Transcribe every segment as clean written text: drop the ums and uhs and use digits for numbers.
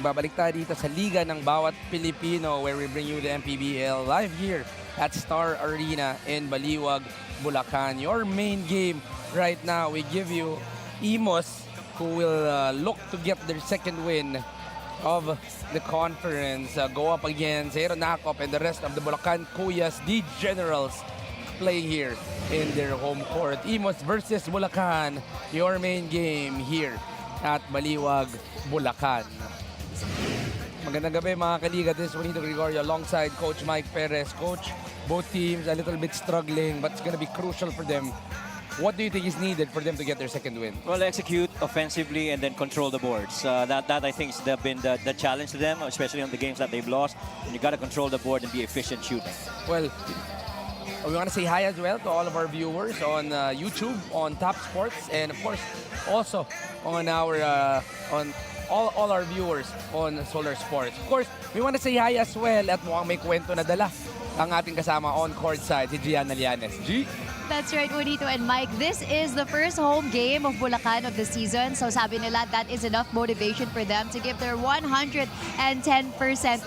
Nagbabalik tayo dito sa Liga ng Bawat Pilipino where we bring you the MPBL live here at Star Arena in Baliwag, Bulacan. Your main game right now, we give you Imus, who will look to get their second win of the conference. Go up against Zero Nakop and the rest of the Bulacan Kuyas, the Generals, playing here in their home court. Imus versus Bulacan, your main game here at Baliwag, Bulacan. Magandang gabi mga kaliga. This is Juanito Gregorio alongside Coach Mike Perez. Coach, both teams a little bit struggling, but it's going to be crucial for them. What do you think is needed for them to get their second win? Well, execute offensively and then control the boards. That I think has been the challenge to them, especially on the games that they've lost. And you got to control the board and be efficient shooting. Well, we want to say hi as well to all of our viewers on YouTube, on Top Sports, and of course also on our on all our viewers on Solar Sports. Of course, we want to say hi as well at mukhang may kwento na dala ang ating kasama on court side, si Gian Alianes. G? That's right, Juanito and Mike. This is the first home game of Bulacan of the season. So sabi nila, that is enough motivation for them to give their 110%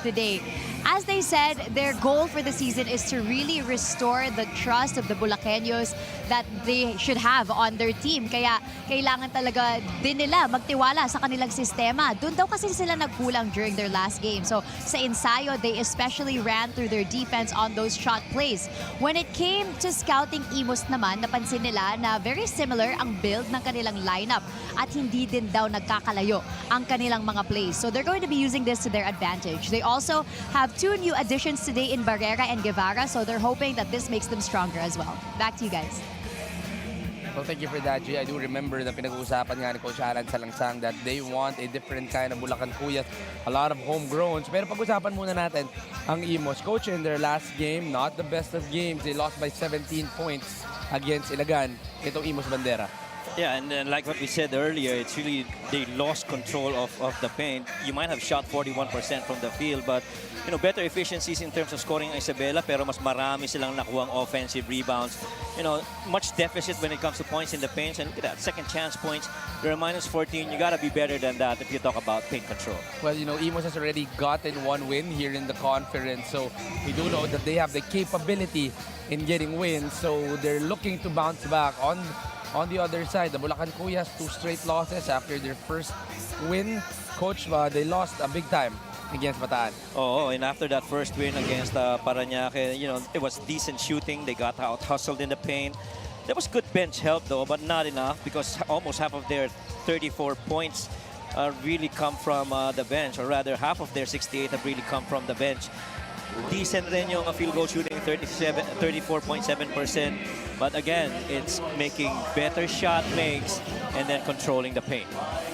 today. As they said, their goal for the season is to really restore the trust of the Bulaqueños that they should have on their team. Kaya kailangan talaga din nila magtiwala sa kanilang sistema. Doon daw kasi sila nagkulang during their last game. So sa ensayo, they especially ran through their defense on those shot plays. When it came to scouting Imus naman, napansin nila na very similar ang build ng kanilang lineup at hindi din daw nagkakalayo ang kanilang mga plays. So they're going to be using this to their advantage. They also have two new additions today in Barrera and Guevara, so they're hoping that this makes them stronger as well. Back to you guys. Well, thank you for that, G. I do remember na pinag-uusapan nga ni Coach Alan Salangsang that they want a different kind of Bulacan Kuyas, a lot of homegrowns. Pero pag-usapan muna natin ang Imus. Coach, in their last game, not the best of games. They lost by 17 points against Ilagan. Itong Imus Bandera. Yeah, and then like what we said earlier, it's really they lost control of the paint. You might have shot 41% from the field, but you know, better efficiencies in terms of scoring ang Isabela, pero mas marami silang nakuhang offensive rebounds. You know, much deficit when it comes to points in the paint, and look at that, second chance points. You're a -14. You gotta be better than that if you talk about paint control. Well, you know, Imus has already gotten one win here in the conference, so we do know that they have the capability in getting wins, so they're looking to bounce back. On the other side, the Bulacan Kuyas, 2 straight losses after their first win. Coach, they lost a big time against Bataan. Oh, and after that first win against Parañaque, you know, it was decent shooting. They got out hustled in the paint. There was good bench help though, but not enough because almost half of their 34 points really come from the bench, or rather half of their 68 have really come from the bench. Decent rin yung field goal shooting, 34.7%. But again, it's making better shot makes and then controlling the paint.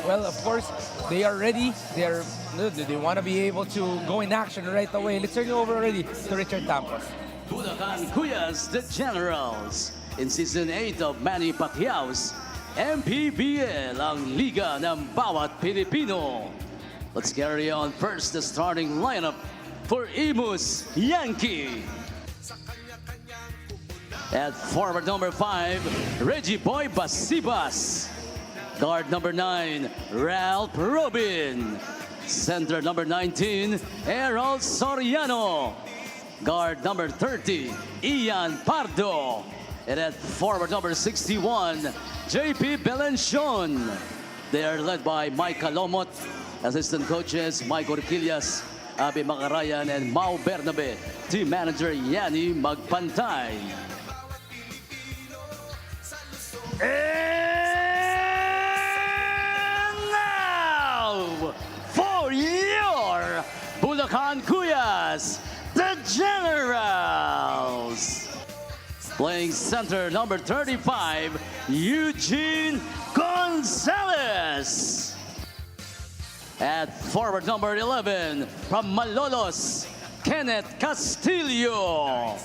Well, of course, they are ready. They want to be able to go in action right away. Let's turn it over already to Richard Tampos. Bulacan Kuyas, the Generals. In Season 8 of MANNY PACQUIAO'S, MPBL, ang Liga ng Bawat Pilipino. Let's carry on first the starting lineup for Imus Yankee. At forward number 5, Reggie Boy Basibas. Guard number 9, Ralph Robin. Center number 19, Errol Soriano. Guard number 30, Ian Pardo. And at forward number 61, JP Belencion. They are led by Mike Calomot. Assistant coaches, Mike Orquillas, Abi Macarayan, and Mau Bernabe. Team manager, Yanni Magpantay. And now, for your Bulacan Kuyas, the Generals. Playing center, number 35, Eugene Gonzalez. At forward number 11, from Malolos, Kenneth Castillo.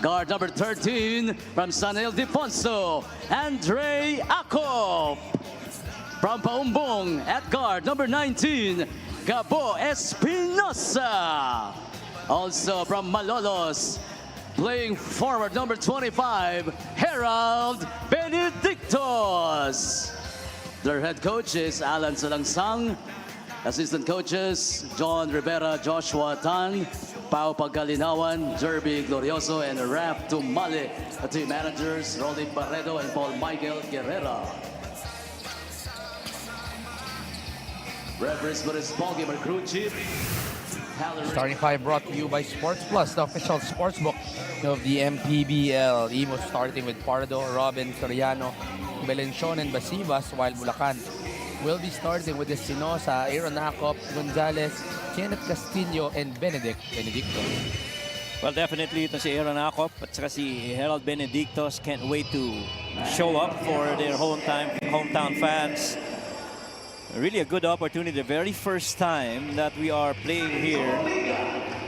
Guard number 13, from San Ildefonso, Andre Acop. From Paumbong, at guard number 19, Gabo Espinosa. Also from Malolos, playing forward number 25, Harold Benedictos. Their head coach is Alan Salangsang. Assistant coaches, John Rivera, Joshua Tan, Pao Pagkalinawan, Jerby Glorioso, and Raf Tumale. The team managers, Rolly Barredo and Paul Michael Guerrera. Referees for this ballgame are crew chief. Starting five brought to you by Sports Plus, the official sportsbook of the MPBL. Imus starting with Pardo, Robin, Soriano, Belencion, and Basibas, while Bulacan will be starting with Espinosa, Aaron Acop, Gonzalez, Kenneth Castillo, and Benedicto. Well, definitely ito si Aaron Acop at saka si Harold Benedictos can't wait to show up for their hometown fans. Really a good opportunity. The very first time that we are playing here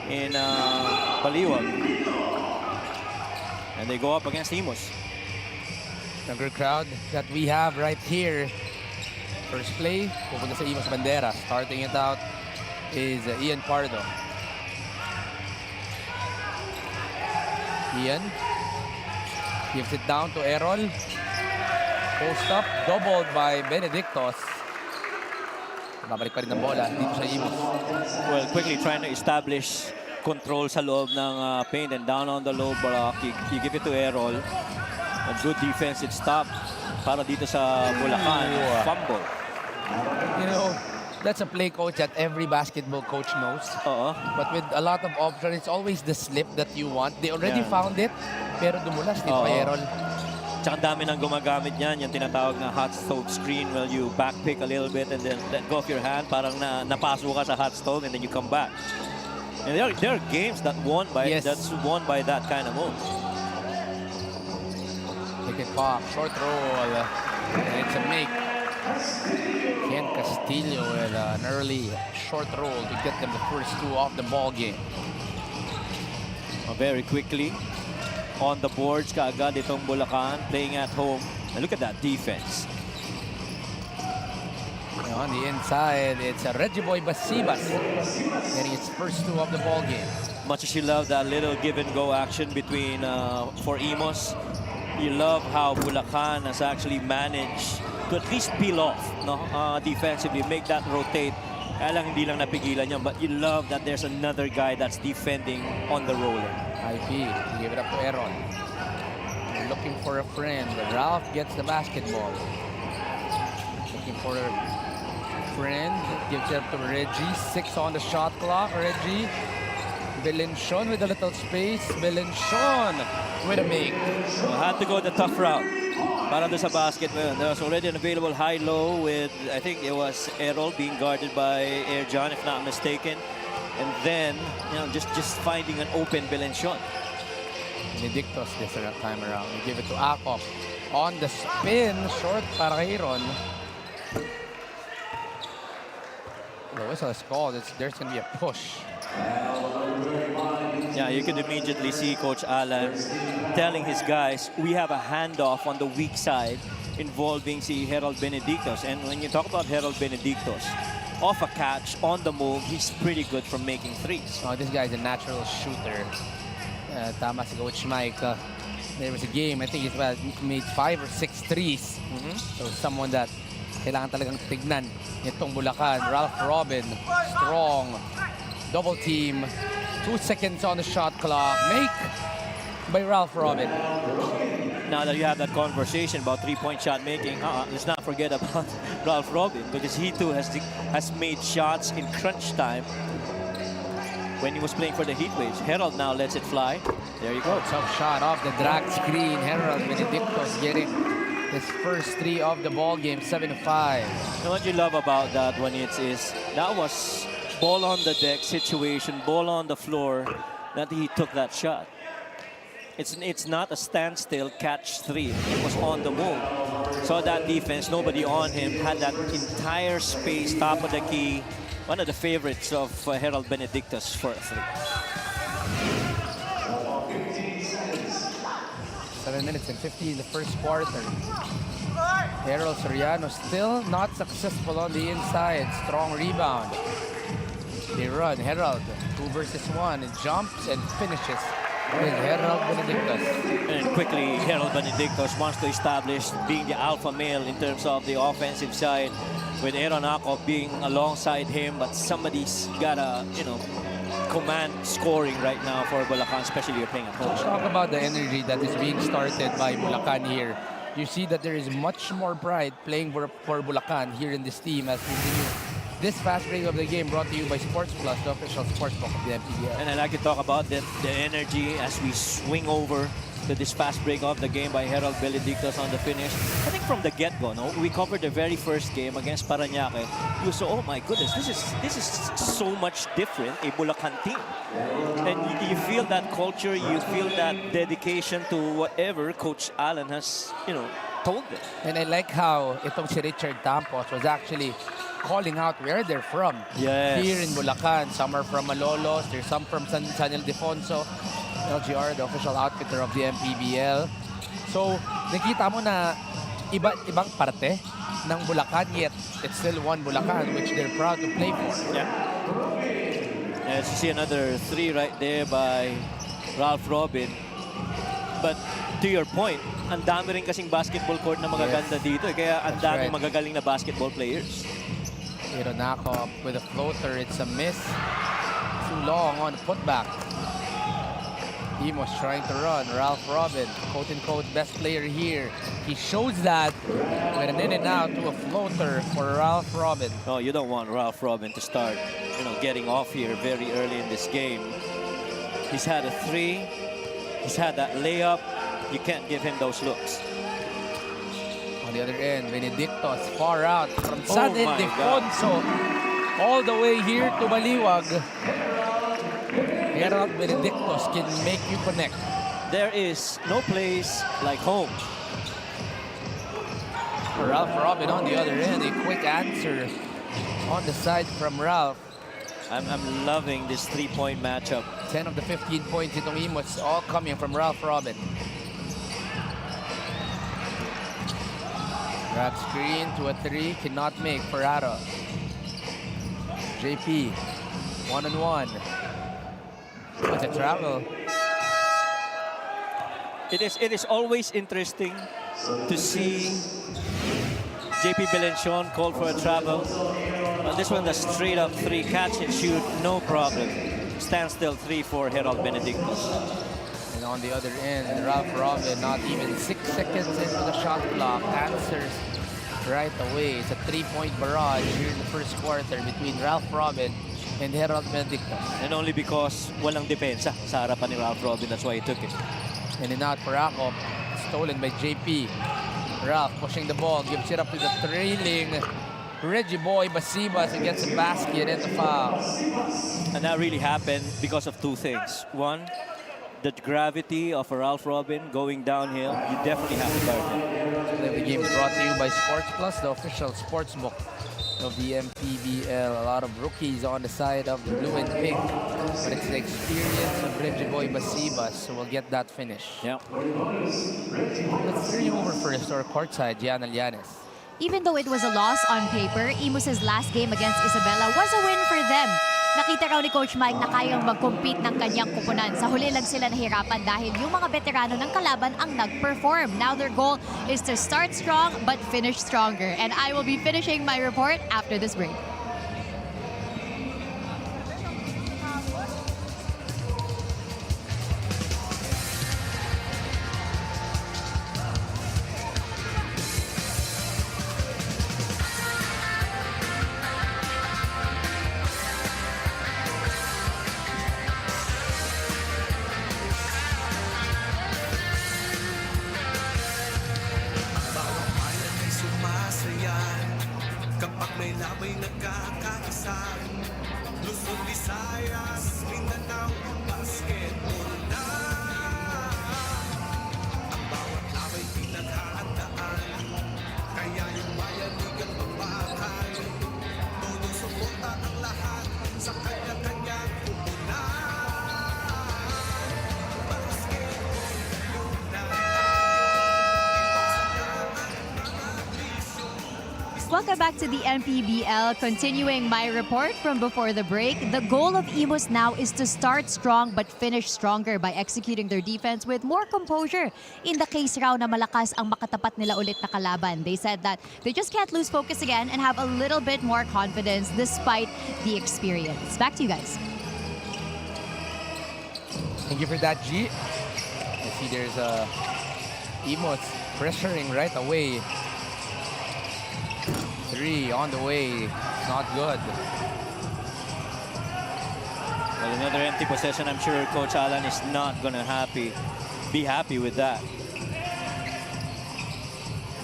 in Baliwag. And they go up against Imus. The good crowd that we have right here. First play, pupunta sa Imus Bandera. Starting it out is Ian Pardo. Ian gives it down to Errol. Post up, doubled by Benedictos. Babalik pa rin ng bola dito sa Imus. Well, quickly trying to establish control sa loob ng paint and down on the low block. You give it to Errol. A good defensive stop para dito sa Bulacan. Fumble. You know, that's a play coach that every basketball coach knows. But with a lot of options, it's always the slip that you want. They already found it, pero dumulas dito kay Errol. Tsaka dami nang gumagamit niyan, yung tinatawag na hot stove screen. Well, you backpick a little bit and then let go of your hand. Parang napaso ka sa hot stove and then you come back. And there are games that that's won by that kind of move. Take it back, short roll, and it's a make. Ken Castillo with an early short roll to get them the first two off the ball game. Very quickly on the boards kaagad itong Bulacan playing at home. And look at that defense. On the inside, it's a Reggie Boy Basibas getting its first two of the ball game. Much as you love that little give and go action between for Imus, you love how Bulacan has actually managed to at least peel off defensively, make that rotate. Kaya lang hindi lang napigilan niya, but you love that there's another guy that's defending on the roller. IP, give it up to Aaron. Looking for a friend. Ralph gets the basketball. Looking for a friend. Gives it up to Reggie. 6 on the shot clock. Reggie. Belencion with a little space. Belencion with a make. So had to go the tough route. Para doon sa basket. Well, there was already an available high-low with, I think it was Errol being guarded by Air John, if not mistaken. And then, you know, just finding an open Belencion. Benedictos this time around. We give it to Acop. On the spin, short para kay Aaron. The whistle is called. There's going to be a push. Yeah, you can immediately see Coach Alan telling his guys, we have a handoff on the weak side involving si Harold Benedictos. And when you talk about Harold Benedictos, off a catch, on the move, he's pretty good from making threes. Oh, this guy's a natural shooter. Tama si Coach Mike. There was a game, I think he's made 5 or 6 threes. So someone that kailangan talagang tignan. Itong Bulacan, Ralph Robin, strong, double team. 2 seconds on the shot clock. Make by Ralph Robin. Now that you have that conversation about three-point shot making, let's not forget about Ralph Robin, because he too has made shots in crunch time when he was playing for the Heatwaves. Harold now lets it fly. There you go. Tough shot off the drag screen. Harold Benedictos getting his first 3 of the ball game, 7-5. You know what you love about that one is that was ball on the deck situation, ball on the floor, that he took that shot. It's not a standstill catch 3. It was on the move. So that defense, nobody on him, had that entire space, top of the key. One of the favorites of Harold Benedictus for a 3. 7 minutes and 50 in the first quarter. Harold Soriano still not successful on the inside. Strong rebound. They run. Harold, 2 versus 1. It jumps and finishes with Harold Benedictus. And quickly Harold Benedictos wants to establish being the alpha male in terms of the offensive side, with Aaron Akop being alongside him, but somebody's gotta, you know, command scoring right now for Bulacan, especially you're playing at home. Let's talk about the energy that is being started by Bulacan here. You see that there is much more pride playing for Bulacan here in this team as we continue. This fast break of the game brought to you by Sports Plus, the official sports book of the MPBL. And I like to talk about the energy as we swing over to this fast break of the game by Harold Benedictos on the finish. I think from the get-go, no, we covered the very first game against Parañaque. You saw, oh my goodness, this is so much different, a Bulacan team. And you feel that culture, you feel that dedication to whatever Coach Allen has, you know, told them. And I like how itong si Richard Tampos was actually calling out where they're from. Yes. Here in Bulacan, some are from Malolos, there's some from San Ildefonso. LGR, the official outfitter of the MPBL. So, nakita mo na ibang parte ng Bulacan, yet it's still one Bulacan, which they're proud to play for. Yeah. As you see another three right there by Ralph Robin. But to your point, ang dami rin kasing basketball court na magaganda dito. Kaya ang daming magagaling na basketball players. Ironakop with a floater. It's a miss. Too long on the putback. Imus trying to run. Ralph Robin, quote-unquote best player here. He shows that with an in and out to a floater for Ralph Robin. Oh, you don't want Ralph Robin to start, you know, getting off here very early in this game. He's had a three. He's had that layup. You can't give him those looks. On the other end, Benedictos far out from San my Ildefonso all the way here to Baliwag. Harold Benedictos can make you connect. There is no place like home. Ralph Robin on the other end, a quick answer on the side from Ralph. I'm loving this three-point matchup. 10 of the 15 points itong Imus, all coming from Ralph Robin. Grab screen to a three, cannot make Ferraro. JP, one-on-one. With the travel. It is always interesting to see JP Belencion called for a travel. This one, the straight up three, catch and shoot, no problem. Standstill three for Harold Benedictos. And on the other end, Ralph Robin, not even 6 seconds into the shot clock, answers right away. It's a three-point barrage here in the first quarter between Ralph Robin and Harold Benedictos. And only because walang depensa sa harapan ni Ralph Robin, that's why he took it. And in out for Akop, stolen by JP. Ralph pushing the ball, gives it up to the trailing Reggie Boy Basibas and gets a basket and the foul. And that really happened because of two things. One, the gravity of a Ralph Robin going downhill, you definitely have to guard him. The game is brought to you by Sports Plus, the official sports book of the MPBL. A lot of rookies on the side of the blue and pink, but it's the experience of Reggie Boy Basibas, so we'll get that finish. Yeah. Let's turn you over first to our courtside, Gianna Llanes. Even though it was a loss on paper, Imus' last game against Isabela was a win for them. Nakita raw ni Coach Mike na kayang mag-compete ng kanyang kupunan. Sa huli lang sila nahirapan dahil yung mga veterano ng kalaban ang nag-perform. Now their goal is to start strong but finish stronger. And I will be finishing my report after this break. Kapag may labay nagkakaisa, Luzon, Visayas, Mindanao, basketball na. Ang bawat labay pinaghahandaan, kaya yung bayanigang magbakay. Todo suporta ang lahat sa kanya-kanyang kupunan. Basketball, lunan. Iwasan na ang mga bisyo, Welcome back to the MPBL. Continuing my report from before the break, the goal of Imus now is to start strong but finish stronger by executing their defense with more composure. In the case raw na malakas ang makatapat nila ulit na kalaban, they said that they just can't lose focus again and have a little bit more confidence despite the experience. Back to you guys. Thank you for that, G. You see there's Imus pressuring right away. 3 on the way. It's not good. Well, another empty possession. I'm sure Coach Alan is not going to be happy with that.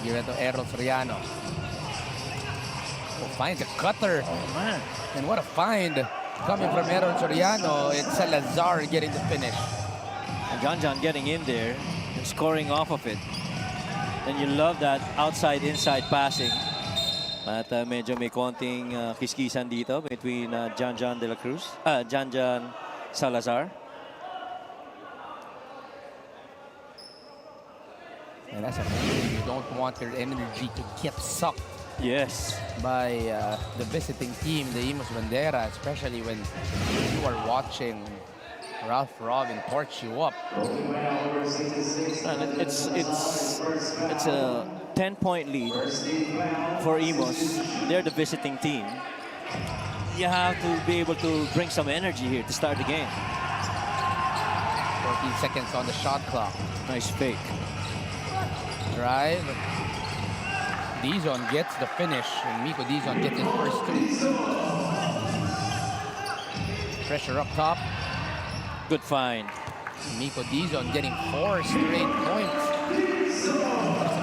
Give it to Errol Soriano. Oh, finds a cutter. Oh, man. And what a find. Coming from Errol Soriano, it's Salazar getting the finish. And John getting in there and scoring off of it. And you love that outside-inside passing. At medyo may konting kiskisan dito between John de la Cruz, John Salazar. And that's a thing. You don't want your energy to get sucked. Yes. By the visiting team, the Imus Bandera, especially when you are watching Ralph Robin torch you up. And it's a 10-point lead for Imus. They're the visiting team. You have to be able to bring some energy here to start the game. 14 seconds on the shot clock. Nice fake. Drive. Dizon gets the finish, and Miko Dizon gets his first 2. Pressure up top. Good find. Miko Dizon getting 4 straight points. It's a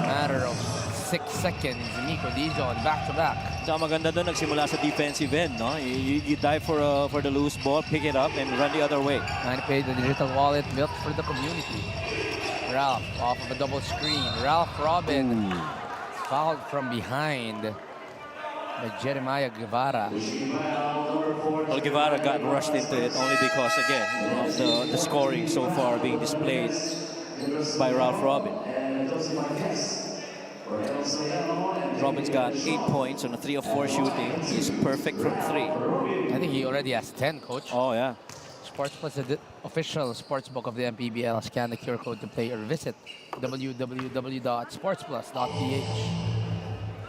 matter of 6 seconds. Miko Dizon back to back. So maganda doon nagsimula sa defensive end, no? You dive for the loose ball, pick it up, and run the other way. And pay the digital wallet built for the community. Ralph off of a double screen. Ralph Robin fouled from behind by Jeremiah Guevara. Well, Guevara got rushed into it only because, again, of the scoring so far being displayed by Ralph Robin. Robin's got 8 points on a 3 of 4 shooting. He's perfect from 3. I think he already has 10, Coach. Oh, yeah. Sports Plus, the official sportsbook of the MPBL. Scan the QR code to play or visit www.sportsplus.ph.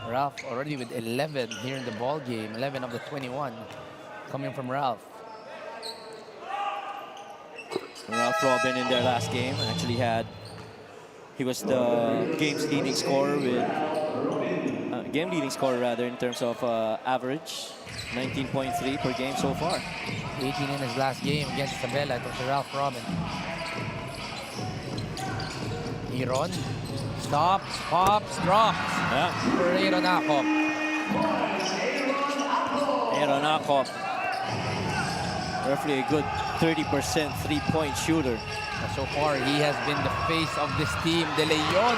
Ralph already with 11 here in the ball game. 11 of the 21 coming from Ralph. Ralph Robin in their last game actually he was the game's leading scorer with game-leading scorer rather in terms of average. 19.3 per game so far. 18 in his last game against Isabela. It was Ralph Robin. Iron stops, pops, drops. Yeah. For Aaron Akop. Aaron Akop, roughly a good 30% three-point shooter. So far, he has been the face of this team. De Leon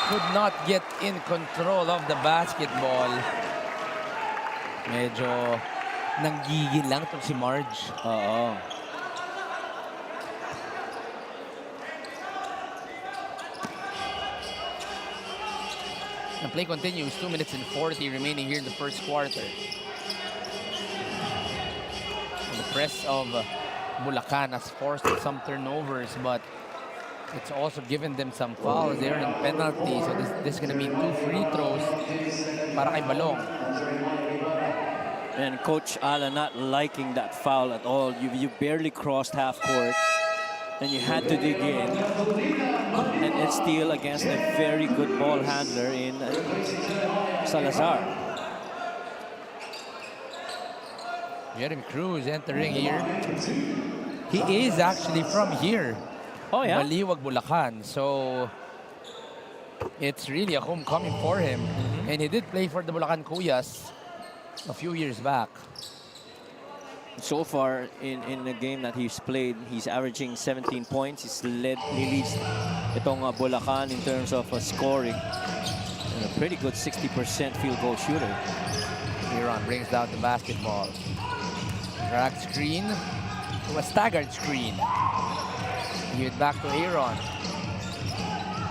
could not get in control of the basketball. Medyo nanggigil lang itong si Marge. Oo. The play continues. 2 minutes and 40 remaining here in the first quarter. And the press of Bulacan has forced some turnovers, but it's also given them some fouls. They're in penalties, so this is going to be 2 free throws para kay Balong. And Coach Alan not liking that foul at all. You barely crossed half court, and you had to dig in. And it's still against a very good ball handler in Salazar. Jeremy Cruz entering here. He is actually from here. Oh, yeah? Baliwag, Bulacan. So it's really a homecoming for him. And he did play for the Bulacan Kuyas a few years back. So far in the game that he's played, he's averaging 17 points. He leads itong Bulacan in terms of scoring. And a pretty good 60% field goal shooter. Iran brings down the basketball. Drag screen to a staggered screen. Give it back to Aaron.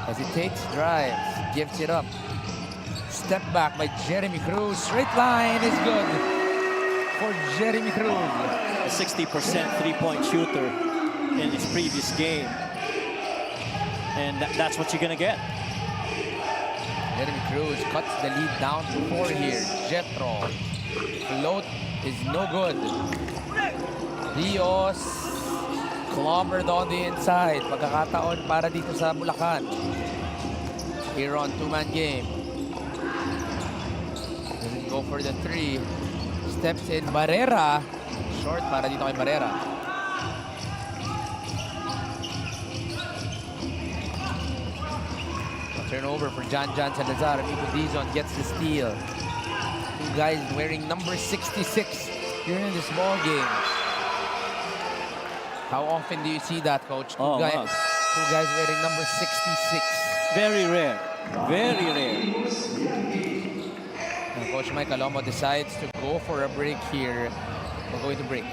Hesitates, drives, gives it up. Step back by Jeremy Cruz. Straight line is good for Jeremy Cruz. A 60% three-point shooter in his previous game. And that's what you're going to get. Jeremy Cruz cuts the lead down to 4 here. Jetro. Float is no good. Rios clobbered on the inside. Pagkakataon para dito sa Bulacan. Here on two-man game. Doesn't go for the 3. Steps in Barrera. Short para dito kay Barrera. Turnover for John Salazar. Nico Dizon gets the steal. Two guys wearing number 66 here in this ball game. How often do you see that, Coach? Two guys wearing number 66. Very rare. Very rare. And Coach Mike Alomo decides to go for a break here. We're going to break.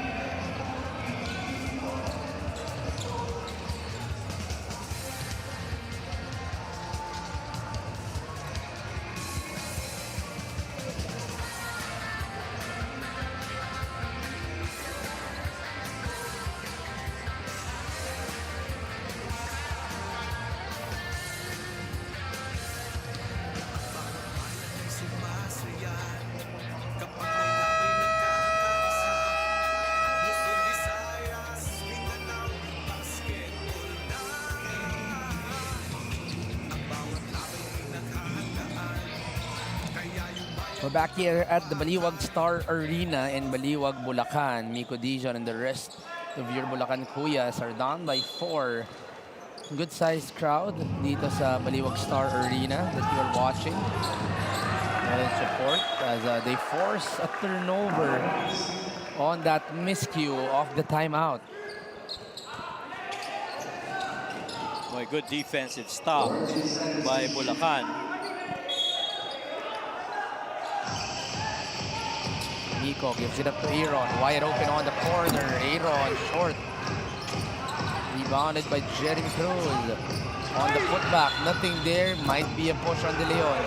We're back here at the Baliwag Star Arena in Baliwag, Bulacan. Nico Dizon and the rest of your Bulacan Kuyas are down by 4. Good-sized crowd dito sa Baliwag Star Arena that you are watching. And support as they force a turnover on that miscue of the timeout. Boy, good defensive stop by Bulacan. Nico gives it up to Aaron. Wide open on the corner. Aaron short. Rebounded by Jeremy Cruz. On the putback. Nothing there. Might be a push on De Leon.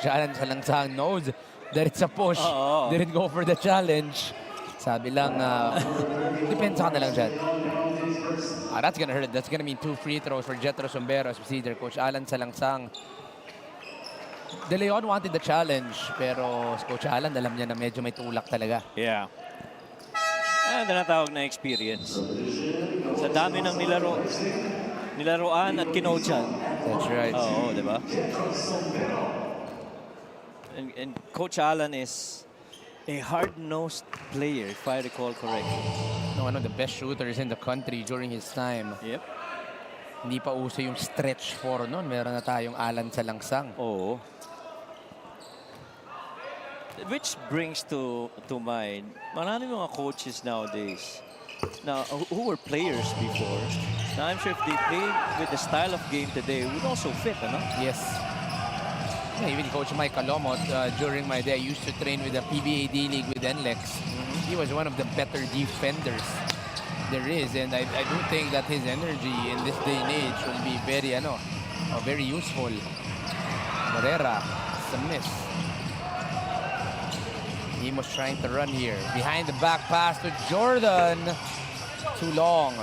Challenge Salangsang knows that it's a push. Didn't go for the challenge. Sabi lang, depends on na lang dyan. That's gonna hurt. That's gonna mean 2 free throws for Jetro Somberos. See their coach Alan Salangsang. De Leon wanted the challenge, pero Coach Alan, alam niya na medyo may tulak talaga. Yeah. And tinatawag na experience. Sa dami ng nilaruan at kinochan. That's right. Oo, di ba? And Coach Alan is a hard-nosed player, if I recall correctly. One of the best shooters in the country during his time. Yep. Hindi pa uso yung stretch 4 noon. Meron na tayong Alan Salangsang. Oo. Which brings to mind, marami mga coaches nowadays now who were players before. Now I'm sure if they played with the style of game today, it would also fit, ano? Yes. Yeah, even Coach Mike Alomo, during my day, I used to train with the PBA D-League with NLEX. He was one of the better defenders there is, and I do think that his energy in this day and age will be very useful. Barrera, it's a miss. Imus trying to run here. Behind the back pass to Jordan. Too long.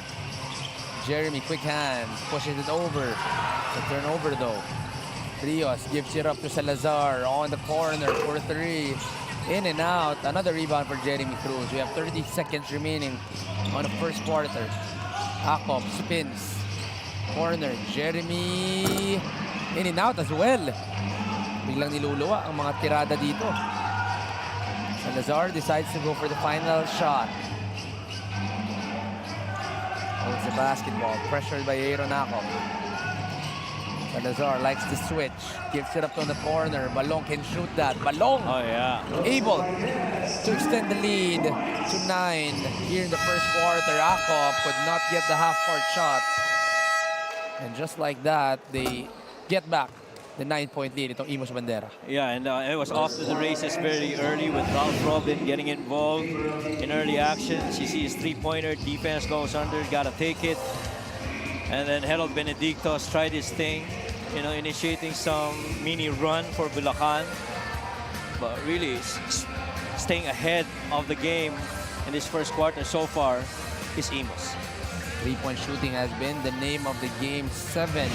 Jeremy, quick hands, pushes it over. The turnover though. Rios gives it up to Salazar on the corner for 3. In and out. Another rebound for Jeremy Cruz. We have 30 seconds remaining on the first quarter. Akop spins. Corner. Jeremy. In and out as well. Biglang niluluwa ang mga tirada dito. Salazar decides to go for the final shot. Holds the basketball. Pressured by Aaron Akop. Salazar likes to switch. Gives it up to the corner. Balong can shoot that. Balong! Oh, yeah. Able to extend the lead to 9 here in the first quarter. Akop could not get the half-court shot. And just like that, they get back the 9-point lead. Itong Imus Bandera. Yeah, and it was off to the races very early with Ralph Robin getting involved in early actions. You see his three-pointer, defense goes under, gotta take it. And then Harold Benedictos tried his thing, you know, initiating some mini run for Bulacan. But really staying ahead of the game in this first quarter so far is Imus. Three-point shooting has been the name of the game 7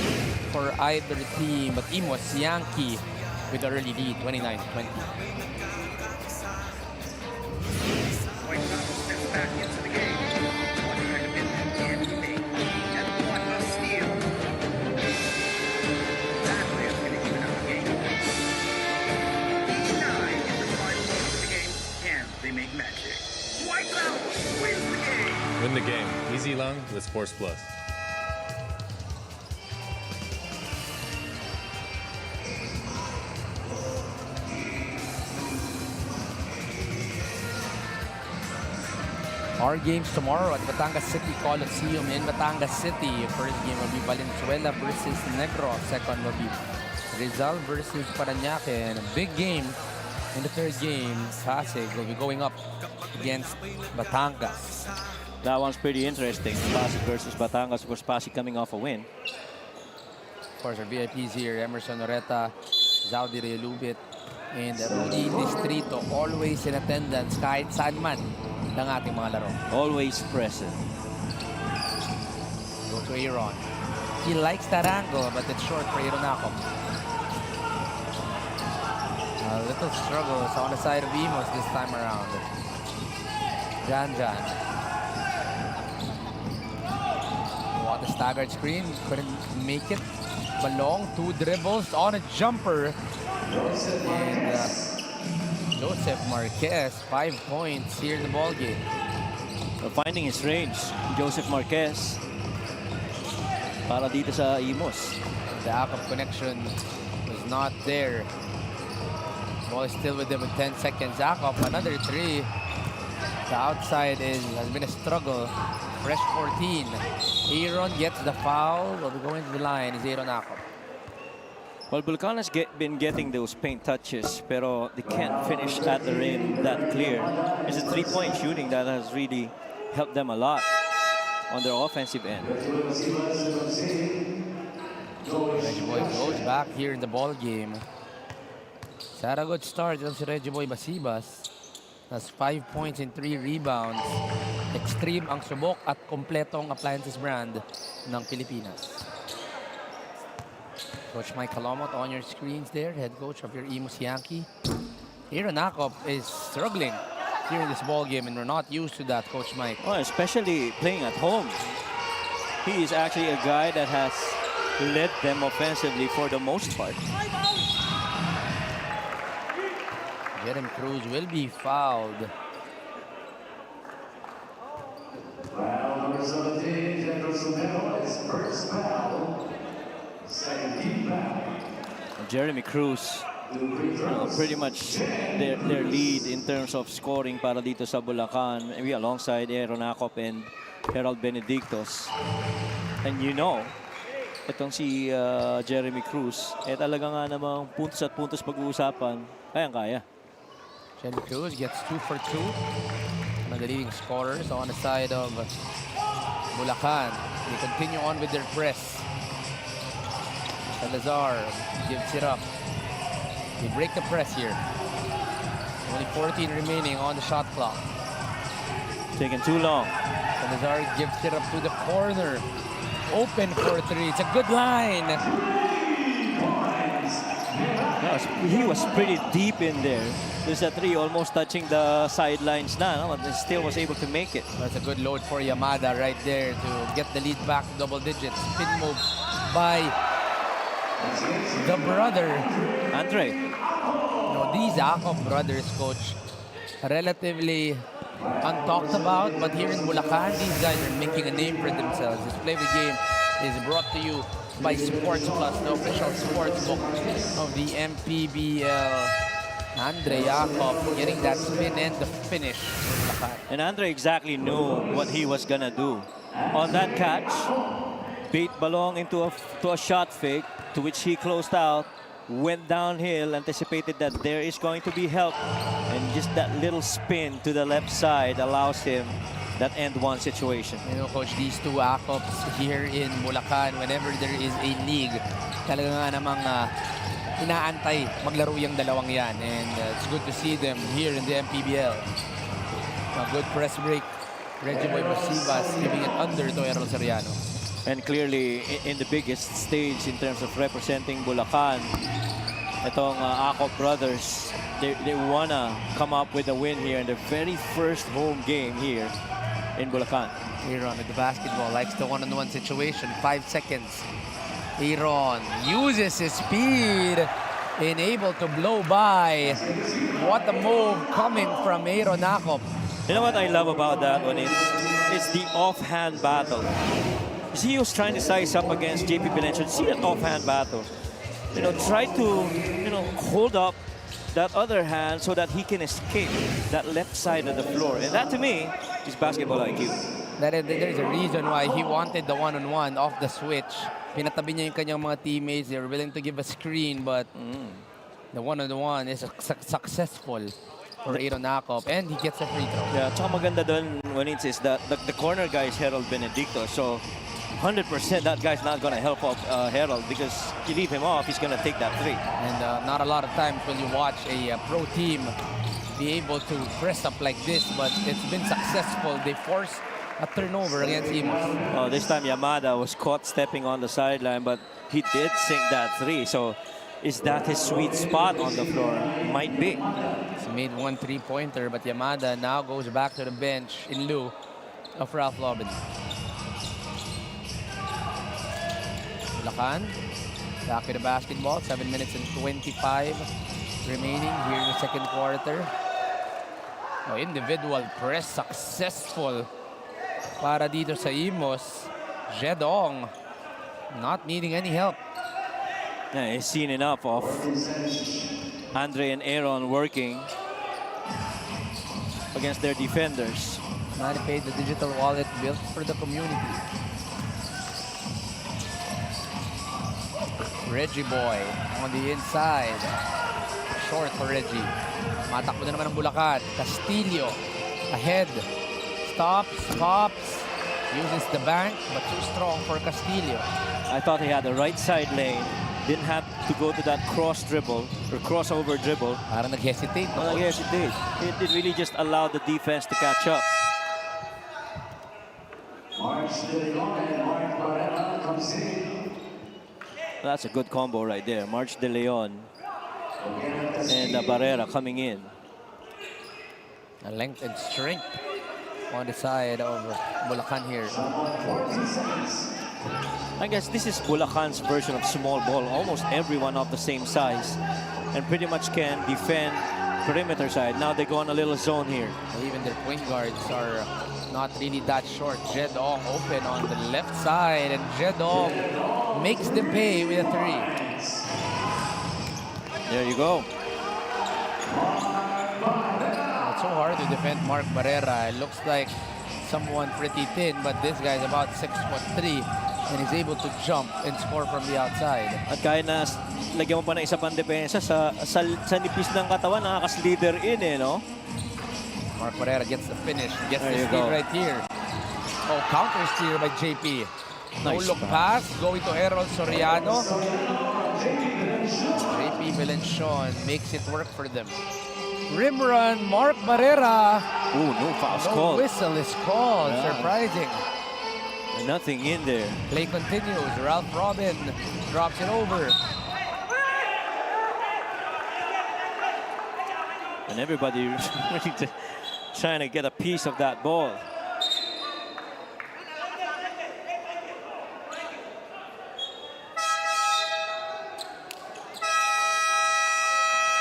for either team. But Imus, Yankee with the early lead, 29-20. Win the game. Easy long with Sports Plus. Our games tomorrow at Batangas City Coliseum in Batangas City. First game will be Valenzuela versus Negros. Second will be Rizal versus Parañaque. And a big game in the third game. Pasig will be going up against Batangas. That one's pretty interesting. Pasig versus Batangas. Of course, Pasig coming off a win. Of course, our VIPs here, Emerson Oreta, Zaudi Realubit, and Rudy Distrito, always in attendance kahit saan man ng ating mga laro. Always present. Go to Aaron. He likes that angle, but it's short for Aaron Ako. A little struggles on the side of Imus this time around. Jan. What a staggered screen. Couldn't make it. Balong, 2 dribbles on a jumper. And Joseph Marquez, 5 points here in the ballgame. Finding his range, Joseph Marquez. Para dito sa Imus. The lack of connection was not there. Ball is still with them with 10 seconds. Akop, another 3. The outside has been a struggle. Fresh 14. Aaron gets the foul. Will be going to the line is Aaron Akop. Well, Bulacan has been getting those paint touches, pero they can't finish at the rim that clear. It's a three-point shooting that has really helped them a lot on their offensive end. Reggie Boy goes back here in the ball game. Had a good start si Reggie Boy Basibas. Has 5 points and 3 rebounds. Extreme ang subok at kompletong appliances brand ng Pilipinas. Coach Mike Calomot on your screens there, head coach of your Imus Yankee. Aaron Akop is struggling here in this ball game, and we're not used to that, Coach Mike. Oh, especially playing at home. He is actually a guy that has led them offensively for the most part. Jeremy Cruz will be fouled. Foul number 17, Jefferson Melo, his first foul. Second team foul. Jeremy Cruz, pretty much their lead in terms of scoring para dito sa Bulacan. Maybe alongside Aaron Akop and Harold Benedictos. And you know, itong si Jeremy Cruz, talaga nga namang puntos at puntos pag-uusapan. Kayang-kaya. Jeremy Cruz gets 2 for 2. One of the leading scorers on the side of Bulacan. They continue on with their press. Salazar gives it up. They break the press here. Only 14 remaining on the shot clock. Taking too long. Salazar gives it up to the corner. Open for 3. It's a good line. He was pretty deep in there. There's a 3 almost touching the sidelines na, no? But he still was able to make it. That's a good load for Yamada right there to get the lead back to double digits. Spin move by the brother. Andre. You know, these Akop brothers, coach, relatively untalked about, but here in Bulacan, these guys are making a name for themselves. This Play the Game is brought to you by Sports Plus, the official sports book of the MPBL. Andre Akop getting that spin and the finish for Bulacan. And Andre exactly knew what he was gonna do. On that catch, bait Balong into a shot fake, to which he closed out, went downhill, anticipated that there is going to be help, and just that little spin to the left side allows him that end one situation. You know, Coach, these two ACOPs here in Bulacan, whenever there is a league, talaga nga namang inaantay maglaro yung dalawang yan. And it's good to see them here in the MPBL. A good press break. Reggie Boy Basibas giving it under to Errol Soriano. And clearly, in the biggest stage in terms of representing Bulacan, itong ACOP brothers, they wanna come up with a win here in the very first home game here in Bulacan. Aaron with the basketball, likes the one-on-one situation. 5 seconds. Aaron uses his speed and able to blow by. What a move coming from Aaron ACOP. You know what I love about that one? It's the offhand battle. You see, he was trying to size up against JP Belencio. See that offhand battle. You know, try to, hold up that other hand so that he can escape that left side of the floor. And that, to me, is basketball IQ. There's a reason why he wanted the one-on-one off the switch. Pinatabi niya yung kanyang mga teammates. They were willing to give a screen, but the one-on-one is successful for Aaron ACOP, and he gets a free throw. Yeah, tsaka maganda doon when it is that the corner guy is Harold Benedicto. So 100% that guy's not going to help out Harold, because you leave him off, he's going to take that three. And not a lot of times will you watch a pro team be able to press up like this, but it's been successful. They force a turnover against Imus. Oh, this time Yamada was caught stepping on the sideline, but he did sink that three. So is that his sweet spot on the floor? Might be. He made one three-pointer, but Yamada now goes back to the bench in lieu of Ralph Lobin. Bulacan back to the basketball. 7 minutes and 25 remaining here in the second quarter. Oh, individual press successful para dito sa Imus. Jedong not needing any help. Yeah, he's seen enough of Andre and Aaron working against their defenders. Manny paid the digital wallet built for the community. Reggie Boy on the inside. Short for Reggie. Matakbo na naman ang Bulacan. Castillo ahead. Stops, pops. Uses the bank, but too strong for Castillo. I thought he had the right side lane. Didn't have to go to that cross dribble or crossover dribble. Parang nag-hesitate. No, nag-hesitate. It really just allowed the defense to catch up. That's a good combo right there. March De Leon and Barrera coming in. A length and strength on the side of Bulacan here. I guess this is Bulacan's version of small ball. Almost everyone of the same size and pretty much can defend perimeter side. Now they go on a little zone here. Even their point guards are not really that short. Jedong open on the left side, and Jedong makes them pay with a three. There you go. It's so hard to defend Mark Barrera. It looks like someone pretty thin, but this guy's about 6'3", and he's able to jump and score from the outside. At kaya na lagyan mo pa ng isa pang depensa sa nipis ng katawan, nakaka-slither in no? Mark Barrera gets the finish, gets There the you steal go. right here. Oh, counter steal by JP. No Nice look pass, going to Errol Soriano. JP Belencio makes it work for them. Rim run, Mark Barrera. Ooh, no fouls No called. whistle is called, Yeah. surprising. Nothing in there. Play continues, Ralph Robin drops it over. And everybody really trying to get a piece of that ball.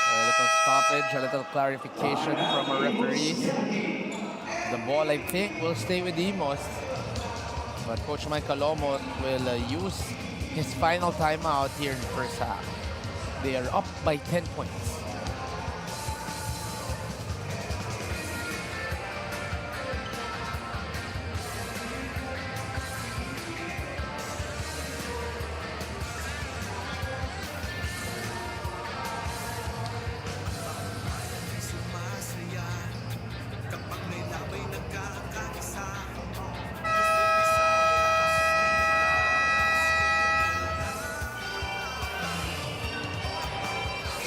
A little stoppage, a little clarification from our referees. The ball, I think, will stay with Imus. But Coach Mike Calomot will use his final timeout here in the first half. They are up by 10 points. Sumasaya kapag may laway nagkakaisa.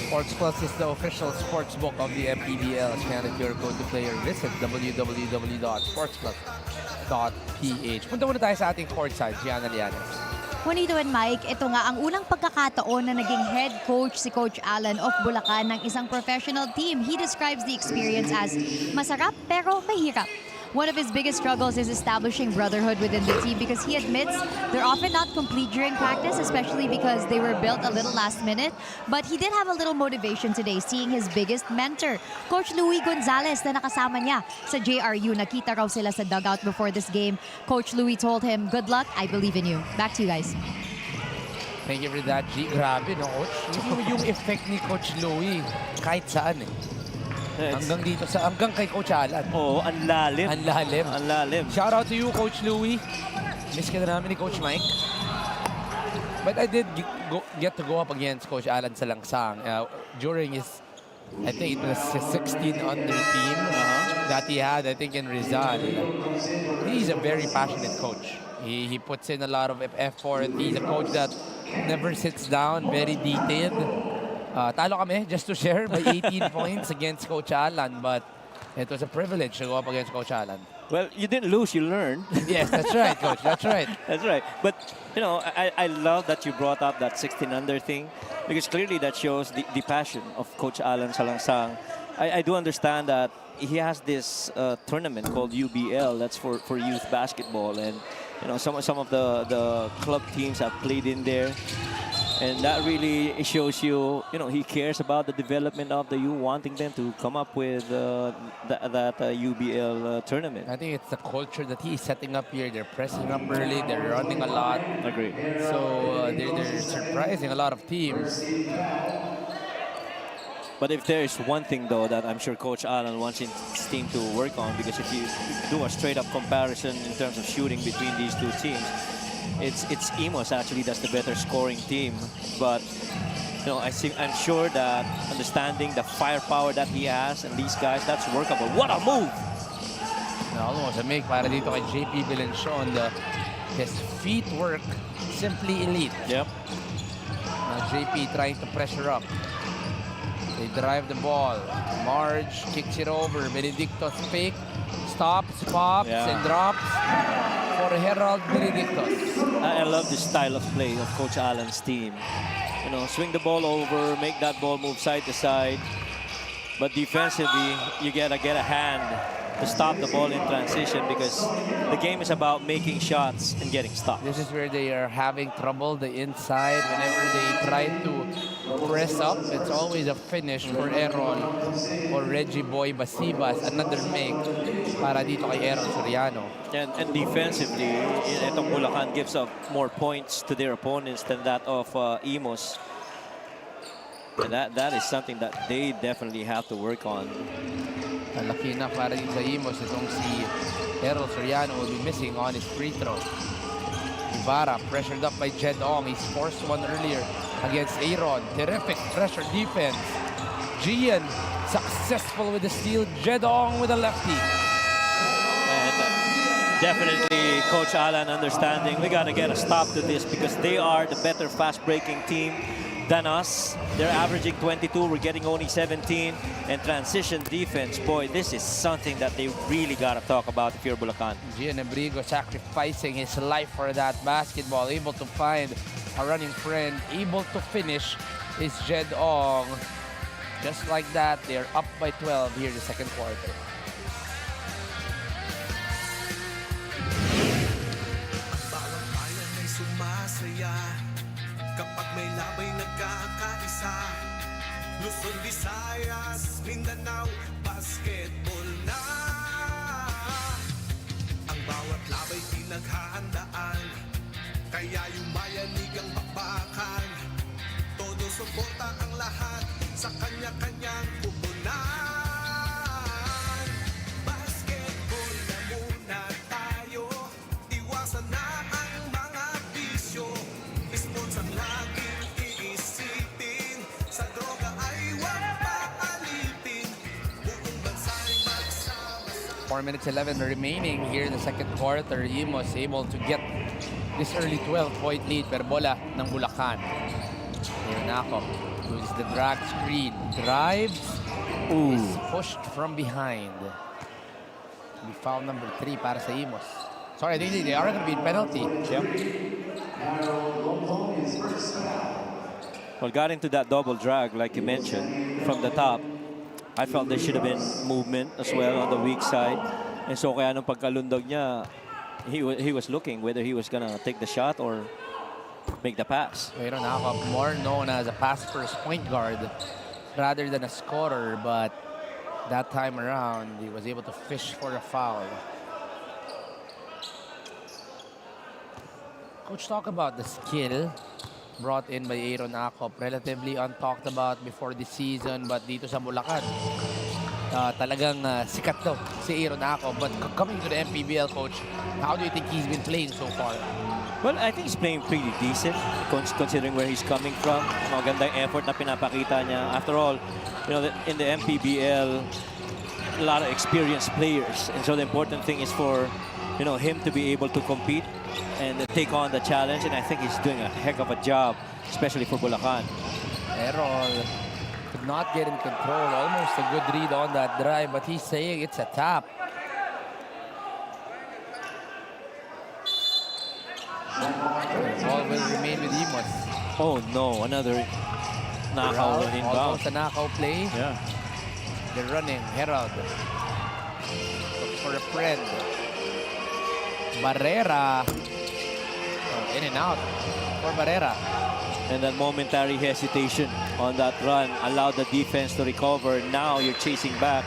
Sports Plus is the official sports book of the MPBL. Scan it your code to player. Visit www.sportsplus.ph. Punta muna tayo sa ating courtside, Gianna Lianes. Juanito and Mike, ito nga ang unang pagkakataon na naging head coach si Coach Alan of Bulacan ng isang professional team. He describes the experience as masarap pero mahirap. One of his biggest struggles is establishing brotherhood within the team because he admits they're often not complete during practice, especially because they were built a little last minute. But he did have a little motivation today, seeing his biggest mentor, Coach Louie Gonzalez, na nakasama niya sa JRU. Nakita raw sila sa dugout before this game. Coach Louie told him, "Good luck, I believe in you." Back to you guys. Thank you for that, G. Grabe, no, Coach? Yung effect ni Coach Louie, kahit saan eh. Hanggang dito, hanggang kay Coach Alan. Oo, ang lalim. Ang lalim. Ang lalim. Shout out to you, Coach Louie. Miss ka na namin ni Coach Mike. But I did get to go up against Coach Alan sa Langsang during his, I think it was his 16 under team that he had, I think, in Rizal. He's a very passionate coach. He puts in a lot of effort. He's a coach that never sits down, very detailed. Talo kami, just to share, by 18 points against Coach Alan, but it was a privilege to go up against Coach Alan. Well, you didn't lose, you learned. Yes, that's right, Coach. That's right. That's right. But, you know, I love that you brought up that 16 under thing because clearly that shows the passion of Coach Alan Salangsang. I do understand that he has this tournament called UBL. That's for youth basketball. And, you know, some of the club teams have played in there. And that really shows you, you know, he cares about the development of the youth, wanting them to come up with that UBL tournament. I think it's the culture that he's setting up here. They're pressing up early. They're running a lot. Agree. So they're surprising a lot of teams. But if there is one thing, though, that I'm sure Coach Alan wants his team to work on, because if you do a straight-up comparison in terms of shooting between these two teams, it's Imus actually that's the better scoring team. But you know, I'm sure that understanding the firepower that he has and these guys, that's workable. What a move! Almost a make para dito kay JP Bilenchon. His feet work simply elite. Yep. Now JP trying to pressure up. They drive the ball. Marge kicks it over. Benedicto's fake. Stops, pops, and drops for Herald Benedictos. I love the style of play of Coach Alan's team. You know, swing the ball over, make that ball move side to side. But defensively, you gotta get a hand to stop the ball in transition because the game is about making shots and getting stops. This is where they are having trouble, the inside. Whenever they try to press up, it's always a finish for Aaron or Reggie Boy Basibas. Another make para dito kay Aaron Soriano. And defensively, itong Bulacan gives up more points to their opponents than that of Imus. And that is something that they definitely have to work on. Malaki na para din sa Imus. Itong si Aaron Soriano will be missing on his free throw. Ibarra pressured up by Jed Ong. He's forced one earlier against Aaron. Terrific pressure defense. Gian successful with the steal. Jed Ong with a lefty. And definitely Coach Alan understanding we got to get a stop to this because they are the better fast-breaking team than us. They're averaging 22, we're getting only 17. And transition defense, boy, this is something that they really got to talk about if you're Bulacan. Gian Abrigo sacrificing his life for that basketball, able to find a running friend, able to finish is Jed Ong. Just like that, they're up by 12 here in the second quarter. Bawat bayan ay sumasaya kapag may labay nagkakaisa. Luzon, Visayas, Mindanao, basketball na. Ang bawat labay pinaghahandaan, kaya yung mayanigang bakbakan. Todo suporta ang lahat sa kanya-kanyang pupunan. Basketball na muna tayo, iwasan na ang mga bisyo. Sports ang laging iisipin, sa droga ay huwag paalipin. Buong bansa'y magsama-sama. 4 minutes 11 remaining here in the second quarter. Imus able to get this early 12-point lead per bola ng Bulacan. Here na ako. Uses the drag screen. Drives. Ooh. Is pushed from behind. We foul number 3 para sa Imus. Sorry, I think they are going to be in penalty. Yep. Well, got into that double drag, like you mentioned, from the top. I felt there should have been movement as well on the weak side. And so kaya nung pagkalundog niya, he was looking whether he was gonna take the shot or make the pass. Aaron Akop, more known as a pass-first point guard rather than a scorer, but that time around, he was able to fish for a foul. Coach, talk about the skill brought in by Aaron Akop. Relatively untalked about before the season, but dito sa Bulacan, talagang sikat daw si Aaron Akop. But coming to the MPBL, Coach, how do you think he's been playing so far? Well, I think he's playing pretty decent considering where he's coming from. Magandang effort na pinapakita niya. After all, you know, in the MPBL, a lot of experienced players. And so the important thing is for, you know, him to be able to compete and take on the challenge. And I think he's doing a heck of a job, especially for Bulacan. Errol could not get in control. Almost a good read on that drive, but he's saying it's a tap. The ball will remain with Imus. Oh no, another knockout inbound. Almost a knockout play. Yeah. They're running. Herald looks for a friend. Barrera. Oh, in and out for Barrera. And that momentary hesitation on that run allowed the defense to recover. Now you're chasing back.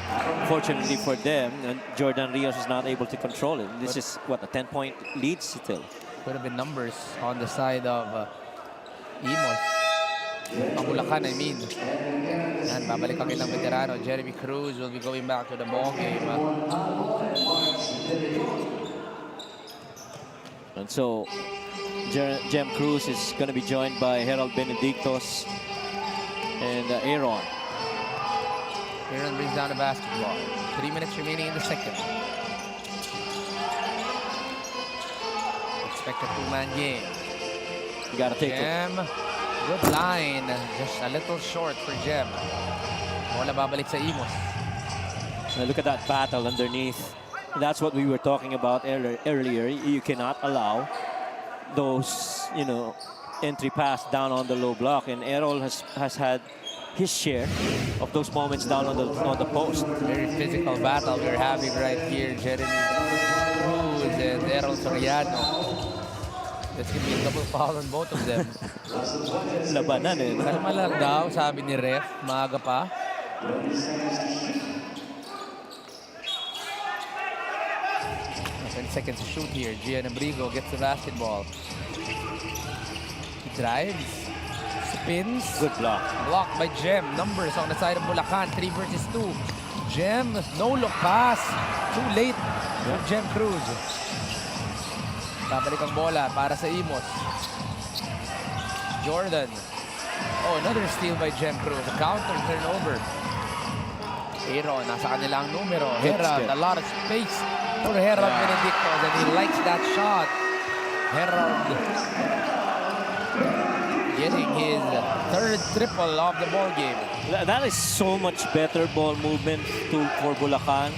Fortunately for them, and Jordan Rios is not able to control it. This is, what, a 10-point lead still. Could have been numbers on the side of Imus. Bulacan, I mean. And babalik ang ilang veterano. Jeremy Cruz will be going back to the ball game. And so Jem Cruz is going to be joined by Herald Benedictos and Aaron. Aaron brings down the basketball. 3 minutes remaining in the second. Expect a two-man game. You got to take it. Jem, good line. Just a little short for Jem. Bola babalik sa Imus. Now look at that battle underneath. That's what we were talking about earlier. You cannot allow those, you know, entry pass down on the low block, and Errol has had his share of those moments down on the post. Very physical battle we're having right here. Jeremy Cruz and Errol Soriano. That's gonna be a double foul on both of them. Labanan eh. Kalma lang daw, sabi ni ref. Maaga pa. 10 seconds to shoot here. Gian Abrigo gets the basketball. He drives. Spins. Good block. Blocked by Jem. Numbers on the side of Bulacan. 3 versus 2. Jem, no look pass. Too late for Jem Cruz. Babalik ang bola para sa Imus. Jordan. Oh, another steal by Jem Cruz. A counter turnover. Aaron, nasa kanila ang numero. Herald, a lot of space for Herald Benedictos, and he likes that shot. Herald getting his third triple of the ball game. That is so much better ball movement for Bulacan.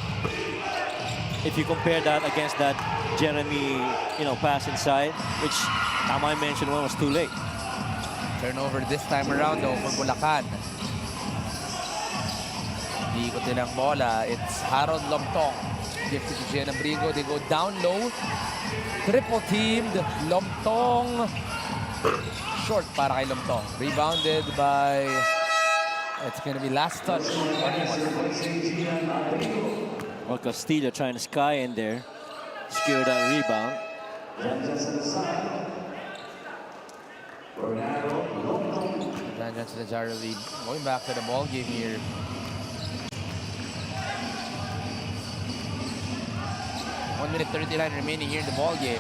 If you compare that against that Jeremy, you know, pass inside, which I mentioned one was too late. Turnover this time around though for Bulacan. Ikot din ang bola. It's Harold Lomtong. Gifted to Gian Abrigo. They go down low. Triple teamed. Lomtong. Short para kay Lomtong. Rebounded by... It's going to be last touch. Well, Castillo trying to sky in there. Secure that rebound. Dan Johnson Lazaro lead. Going back to the ball game here. One minute 39 remaining here in the ball game.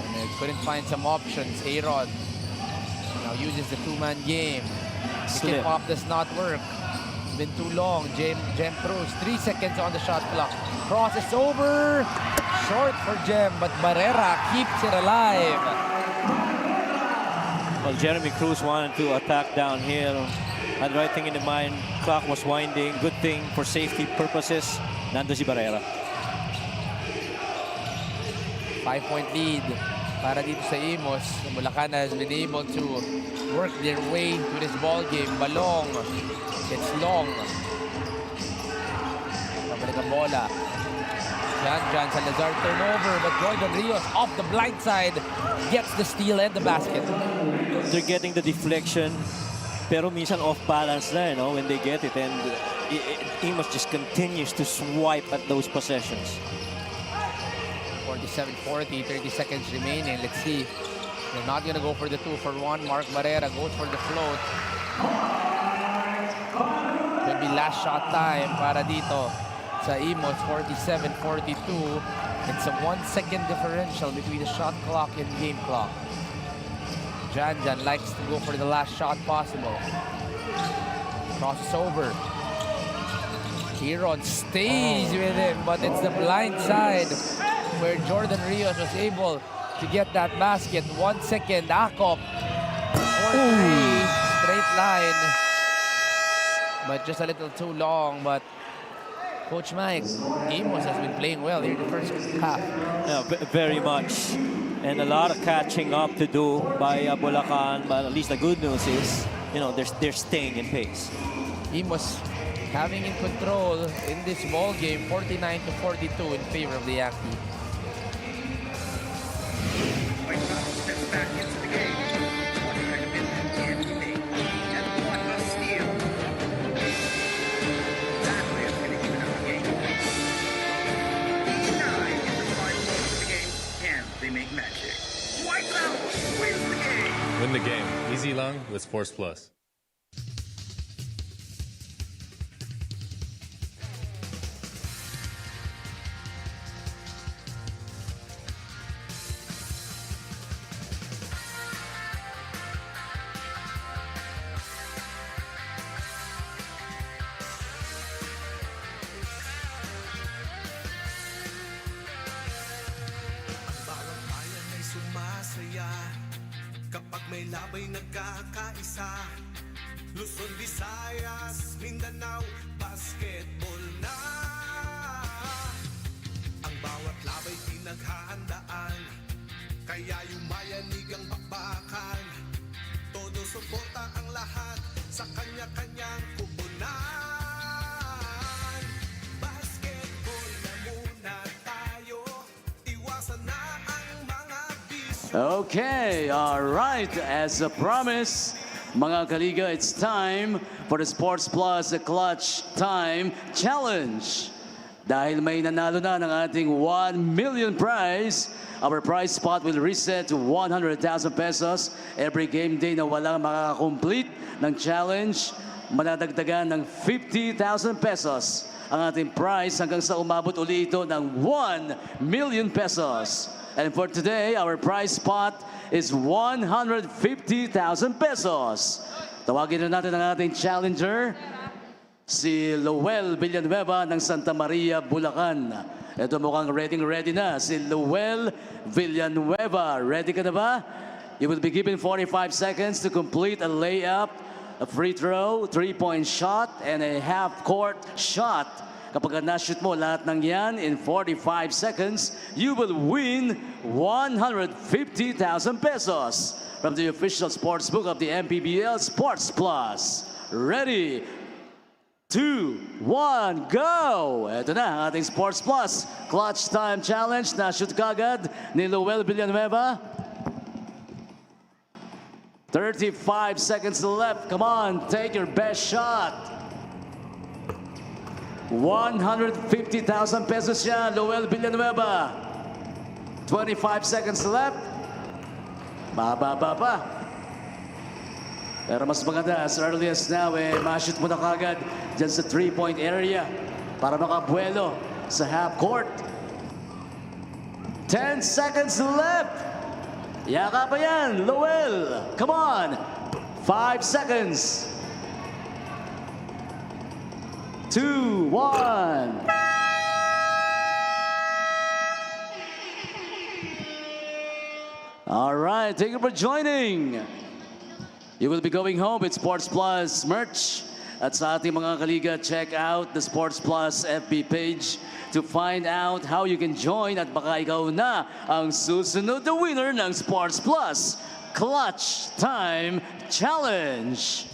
And they couldn't find some options. Aaron now uses the two-man game. The Slip. tip-off does not work. It's been too long. Jem Cruz, 3 seconds on the shot clock. Crosses over. Short for Jem, but Barrera keeps it alive. Well, Jeremy Cruz wanted to attack downhill. Had the right thing in the mind. Clock was winding. Good thing for safety purposes. Nando si Barrera. 5-point lead para dito sa Imus. Bulacan has been able to work their way to this ball game. Balong. It's long. Pabalik ang bola. Jan Salazar turnover, but Jordan Rios off the blind side gets the steal and the basket. They're getting the deflection, pero minsan off balance na, you know, when they get it, and Imus just continues to swipe at those possessions. 47-40, 30 seconds remaining. Let's see. They're not gonna go for the 2-for-1. Mark Barrera goes for the float. Could be last shot time para dito sa Imus. 47-42. It's a 1-second differential between the shot clock and game clock. Jan likes to go for the last shot possible. Crosses over. Hiron stays with him, but it's the blind side where Jordan Rios was able to get that basket. 1 second, Akop. 4-3, straight line. But just a little too long. But Coach Mike, Imus has been playing well here in the first half. Yeah, very much. And a lot of catching up to do by Bulacan. But at least the good news is, you know, they're staying in pace. Imus having in control in this ball game, 49-42 in favor of the Yankees. White Sox steps back into the game. 29 minutes in the game. And what a steal. That way is going to even up the game. 9 in the final moments of the game. Can they make magic? White Sox wins the game. Win the game. Easy long with Sports Plus. Bawat bayan ay sumasaya kapag may labay nagkakaisa. Luzon, Visayas, Mindanao, basketball na. Ang bawat labay pinaghahandaan, kaya yumayanig ang bakbakan. Todo suporta ang lahat sa kanya-kanyang kupunan. Basketball na muna tayo, iwasan na ang mga bisyo. Okay, all right. As a promise, mga kaliga, it's time for the Sports Plus Clutch Time Challenge. Dahil may nanalo na ng ating 1 million prize, our prize spot will reset to 100,000 pesos. Every game day na walang makaka-complete ng challenge, manadagdagan ng 50,000 pesos ang ating prize hanggang sa umabot uli ito ng 1 million pesos. And for today, our prize spot is 150,000 pesos. Tawagin na natin ang ating challenger, si Lowell Villanueva ng Santa Maria, Bulacan. Ito mukhang ready na si Lowell Villanueva. Ready ka na ba? You will be given 45 seconds to complete a layup, a free throw, 3-point shot, and a half-court shot. Kapag na-shoot mo lahat ng yan in 45 seconds, you will win 150,000 pesos from the official sports book of the MPBL Sports Plus. Ready? 2, 1, go! Ito na ang ating Sports Plus Clutch Time Challenge. Na-shoot kagad ni Lowell Villanueva. 35 seconds left. Come on, take your best shot. 150,000 pesos yan, Lowell Villanueva. 25 seconds left. Ba. Pero mas maganda, as early as now, ma-shoot mo na kagad dyan sa 3-point area para makabuelo sa half court. 10 seconds left. Yaka pa yan, Lowell. Come on. 5 seconds. 2, 1. All right, thank you for joining. You will be going home with Sports Plus merch. At sa ating mga kaliga, check out the Sports Plus FB page to find out how you can join at baka ikaw na ang susunod na winner ng Sports Plus Clutch Time Challenge.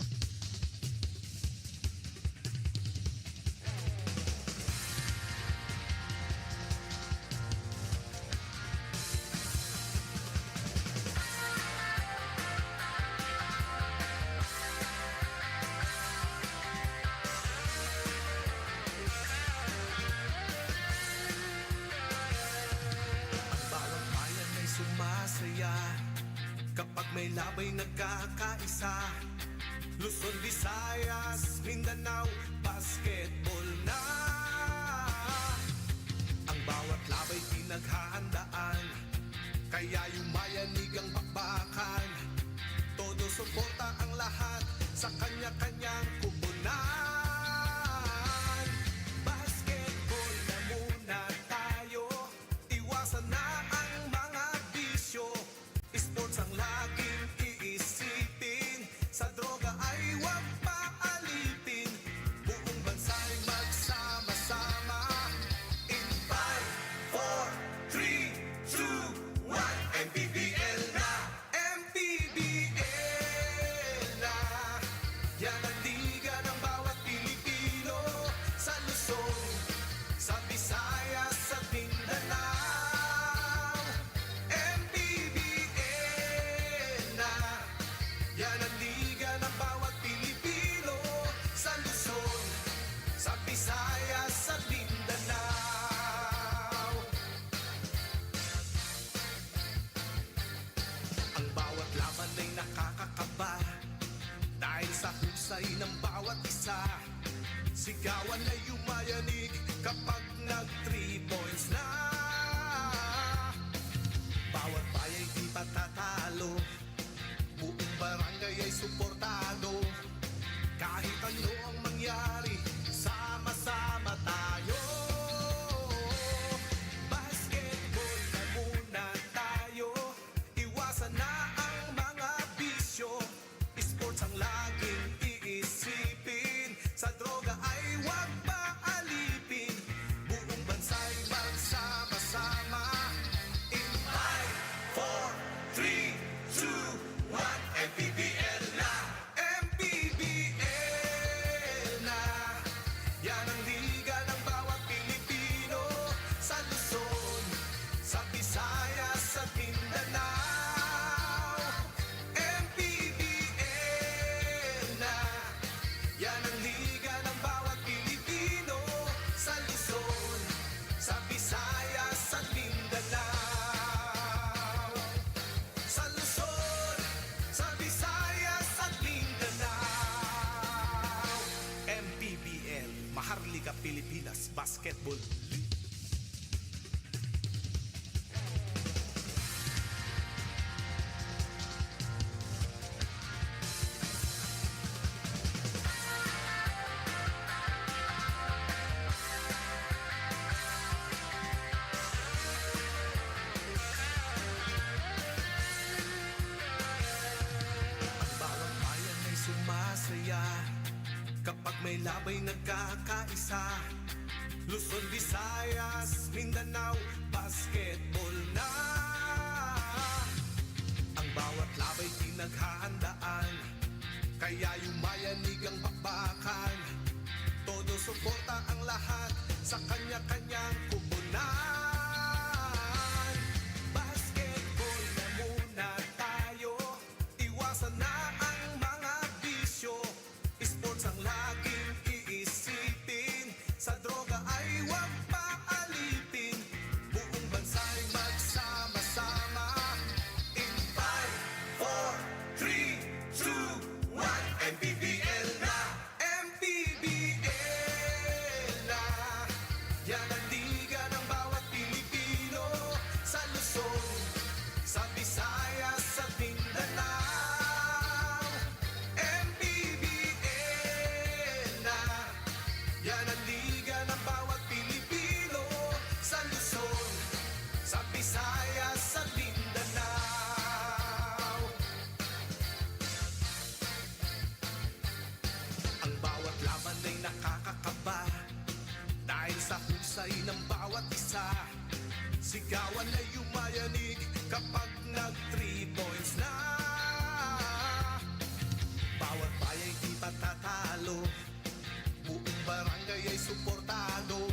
Bawat bayan ay sumasaya kapag may labay nagkakaisa. Luzon, Visayas, Mindanao, basketball na. Ang bawat labay pinaghahandaan, kaya yumayanig ang bakbakan. Todo suporta ang lahat sa kanya-kanyang kupunan. Basketball na muna tayo, iwasan na ang mga bisyo. Sports ang laging iisipin, sa droga ay huwag paalipin. Buong bansa'y magsama-sama. In 5, 4, 3, 2, 1, MPBL na! MPBL na! Yan ang liga ng bawat Pilipino, sa Luzon, sa Visayas, sa Mindanao. MPBL na! Yan ang liga ng bawat Pilipino, sa Luzon, sa Visayas, sa Mindanao. Ang bawat laban ay nakakakaba, dahil sa husay ng bawat isa. Sigawan ay yumayanig kapag nag-3 points na. Bawat bayay di patatalo, buong barangay ay suportado. Kahit ano ang mangyari, sama-sama tayo. Basketball na muna tayo, iwasan na ang mga bisyo. Sports ang laging iisipin, sa droga ay huwag paalipin. Buong bansa'y magsama-sama. In 5, 4, 3, 2, 1, MPBL na! MPBL na! Yan ang liga ng bawat Pilipino, sa Luzon, sa Visayas, sa Mindanao. MPBL na! Yan ang liga ng bawat Pilipino, sa Luzon, sa Visayas, sa Mindanao. Sa Luzon, sa Visayas, at Mindanao. MPBL, Maharlika Pilipinas Basketball League. Ang bawat bayan ay sumasaya kapag may labay nagkakaisa. Luzon, Visayas, Mindanao, basketball na. Ang bawat labay pinaghahandaan, kaya yumayanig ang bakbakan. Todo suporta ang lahat sa kanya-kanyang kupunan. Basketball na muna tayo, iwasan na ang mga bisyo. Sports ang laging iisipin, sa droga ay huwag paalipin. Buong bansa'y magsama-sama. In 5, 4, 3, 2, 1, MPBL na! MPBL na! Yan ang liga ng bawat Pilipino, sa Luzon, sa Visayas, sa Mindanao. MPBL na! Yan ang liga ng bawat Pilipino, sa Luzon, sa Visayas, sa Mindanao. husay ng bawat isa. Sigawan ay yumayanig kapag nag 3 points na. Bawat baya'y di patatalo, buong barangay ay suportado.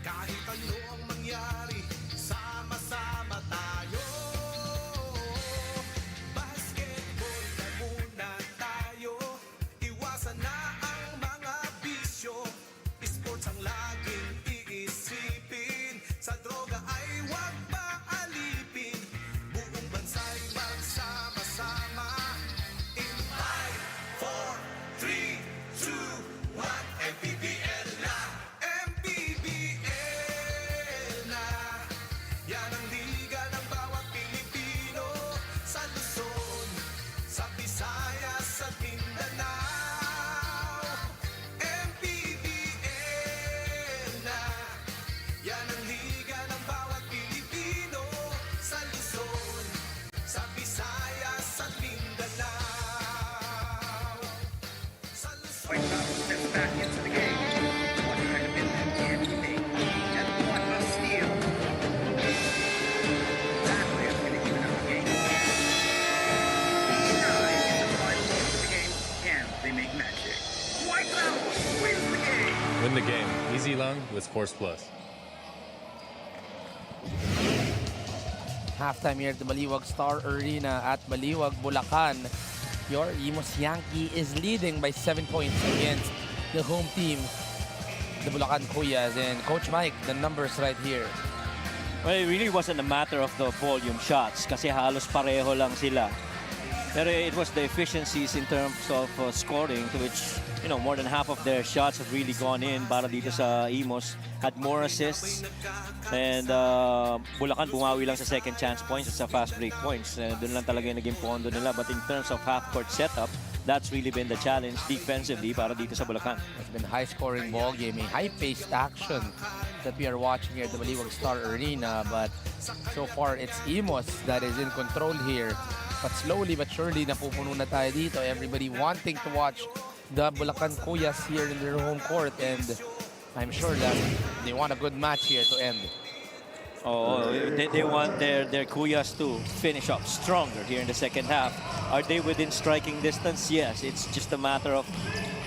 Kahit ano ang mangyari, sama-sama tayo. Basketball na muna tayo, iwasan na ang mga bisyo. Sports ang laging iisipin, sa droga ay huwag paalipin. Buong bansa'y magsama-sama. In 5, 4, 3, 2, 1, MPBL na! MPBL na! Yan ang liga ng bawat Pilipino, sa Luzon, sa Visayas at Mindanao. MPBL na! Yan ang liga ng bawat Pilipino, sa Luzon, sa Visayas at Mindanao. Sa Luzon. White Sox steps back into the game. One kind of business can't be made. And one must steal. That way is going to even up the game. Each side is the 5 points of the game, and they make magic. White Sox wins the game. Win the game. Easy long with Force Plus. Halftime here at the Baliwag Star Arena at Baliwag, Bulacan. Your Imus Yankee is leading by 7 points against the home team, the Bulacan Kuyas. And Coach Mike, the numbers right here. Well, it really wasn't a matter of the volume shots kasi halos pareho lang sila. Pero it was the efficiencies in terms of scoring, to which, you know, more than half of their shots have really gone in. Para dito sa Imus, had more assists. And Bulacan bumawi lang sa second chance points at sa fast break points. Doon lang talaga yung naging pondo nila. But in terms of half-court setup, that's really been the challenge defensively para dito sa Bulacan. It's been a high-scoring ball game, a high-paced action that we are watching here at the Baliwag Star Arena. But so far, it's Imus that is in control here. But slowly but surely, napupuno na tayo dito. Everybody wanting to watch the Bulacan Kuyas here in their home court. And I'm sure that they want a good match here to end. Oh, they want their Kuyas to finish up stronger here in the second half. Are they within striking distance? Yes. It's just a matter of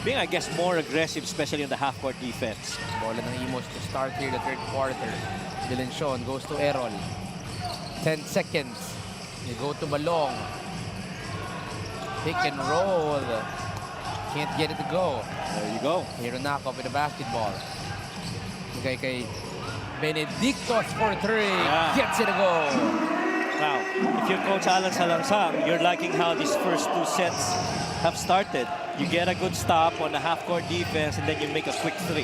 being, I guess, more aggressive, especially in the half-court defense. Bola ng Imus to start here the third quarter. Dilension goes to Errol. 10 seconds. They go to Balong. Pick and roll. Can't get it to go. There you go. Hero Nakop with the basketball. Kay Benedictos for 3. Yeah. Gets it to go. Now, if you're Coach Alan Salangsang, you're liking how these first 2 sets have started. You get a good stop on the half-court defense, and then you make a quick 3.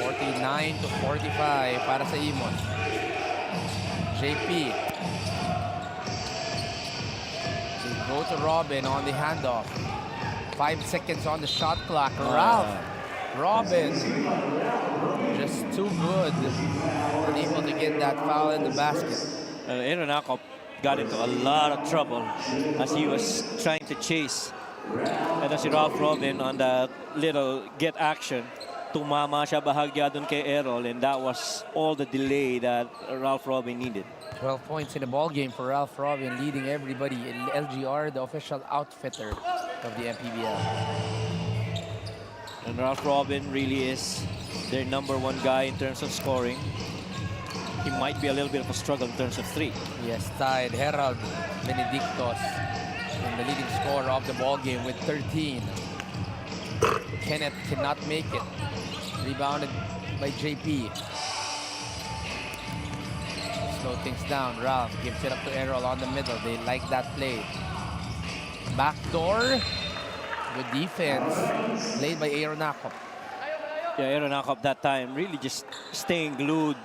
49 to 45 para sa Imus. JP. They go to Robin on the handoff. 5 seconds on the shot clock. Ralph. Robin. Just too good. Unable to get that foul in the basket. Aaron Akop got into a lot of trouble as he was trying to chase. And si Ralph Robin on that little get action. Tumama siya bahagya dun kay Errol, and that was all the delay that Ralph Robin needed. 12 points in the ball game for Ralph Robin, leading everybody in LGR, the official outfitter of the MPBL. And Ralph Robin really is their #1 guy in terms of scoring. He might be a little bit of a struggle in terms of 3. Yes, tied Herald Benedictos in the leading scorer of the ball game with 13. Kenneth cannot make it. Rebounded by JP. Slow things down. Ralph gives it up to Errol on the middle. They like that play. Backdoor. Good defense. Played by Aaron Akop. Yeah, Aaron Akop that time really just staying glued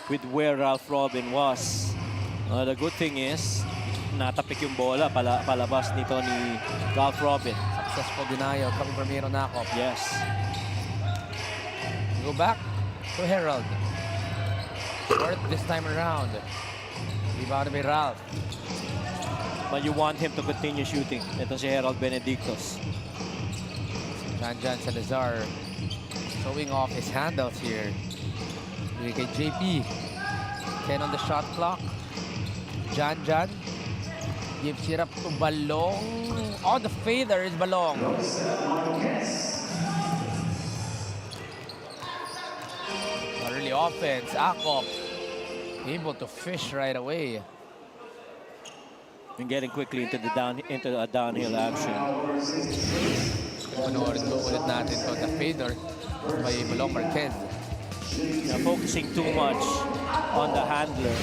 with where Ralph Robin was. The good thing is, natapik yung bola palabas nito ni Ralph Robin. Successful denial coming from Aaron Akop. Yes. Go back to Herald. Short this time around. Rebounded by Ralph. But you want him to continue shooting. Ito si Herald Benedictos. Jan Salazar showing off his handles here. Bigay kay JP. 10 on the shot clock. Jan gives it up to Balong. On the fader is Balong. Early offense. Akop able to fish right away. And getting quickly into a downhill action. Panoorin ko ulit natin to, the fader by Balong Marquez. Focusing too much on the handler.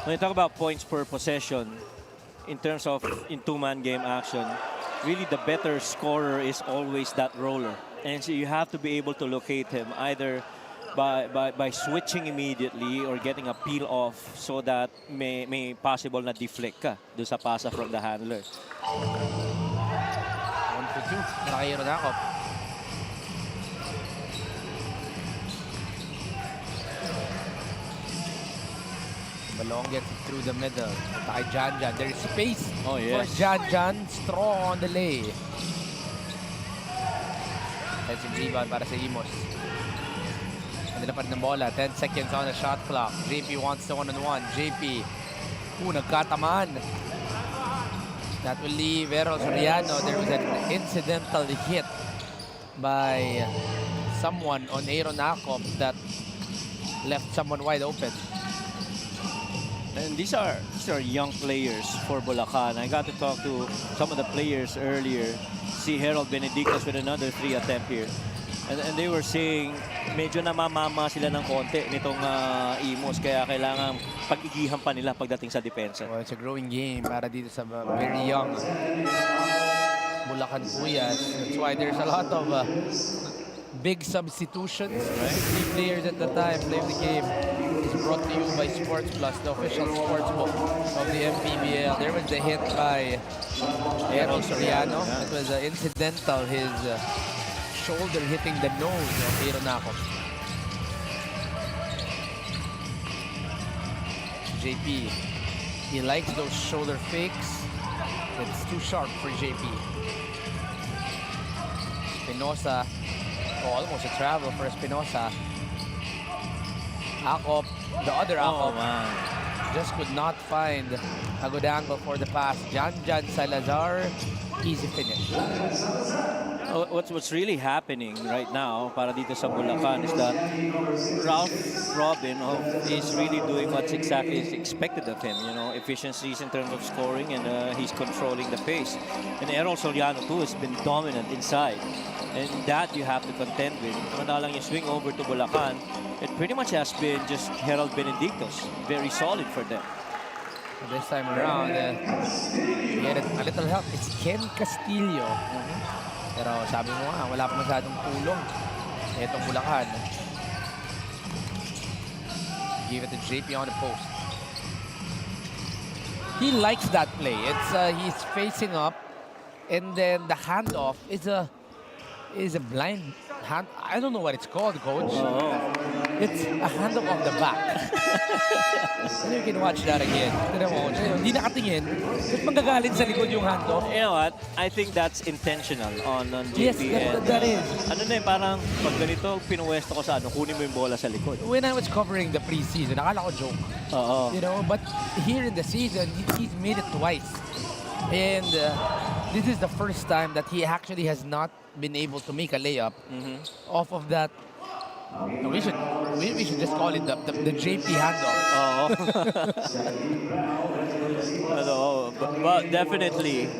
When you talk about points per possession, in terms of in two-man game action, really the better scorer is always that roller. And so you have to be able to locate him either by switching immediately or getting a peel off so that may possible na deflect ka doon sa pasa from the handler. 1 for 2. Nakahiro na ako. Balong gets it through the middle. Kay Jan. There is space Oh, yes. for Jan. Strong on the lay. Defensive rebound para sa Imus. Nila pa rin ng bola. 10 seconds on the shot clock. JP wants the one-on-one. JP. Nagkatamaan. That will leave Errol Soriano. There was an incidental hit by someone on Aaron Akop that left someone wide open. And these are young players for Bulacan. I got to talk to some of the players earlier. See Harold Benedictus with another 3 attempt here. And they were saying medyo namamama sila ng konti nitong Imus, kaya kailangan pag-igihan pa nila pagdating sa depensa. Well, it's a growing game para dito sa very young Bulacan Puyas. That's why there's a lot of big substitutions. Right? 3 players at the time playing the game. It's brought to you by Sports Plus, the official sports book of the MPBL. There was the hit by Errol Soriano. It was incidental, his shoulder hitting the nose of Aaron Akop. JP, he likes those shoulder fakes. It's too sharp for JP. Espinosa, almost a travel for Espinosa. Akop, the other Akop, just could not find a good angle for the pass. Jan Salazar, easy finish. What's really happening right now para dito sa Bulacan is that Ralph Robin is really doing what's exactly is expected of him. You know, efficiencies in terms of scoring, and he's controlling the pace. And Errol Soriano too has been dominant inside, and that you have to contend with. Madalang yung swing over to Bulacan, it pretty much has been just Harold Benedictus, very solid for them. This time around, we get a little help. It's Ken Castillo. Pero sabi mo nga, wala pa masyadong tulong itong Bulacan. Give it to JP on the post. He likes that play. It's he's facing up, and then the handoff is a blind hand. I don't know what it's called, coach. It's a handoff of the back. And you can watch that again. Tignan mo, hindi nakatingin. But magagalit sa likod yung handoff. You know what? I think that's intentional on Yes, JP. that is. Ano na parang pag ganito, pinuwesto ko sa kunin mo yung bola sa likod. When I was covering the preseason, akala ko joke. You know, but here in the season, he's made it twice. And this is the first time that he actually has not been able to make a layup off of that. We should just call it the JP handoff. But definitely,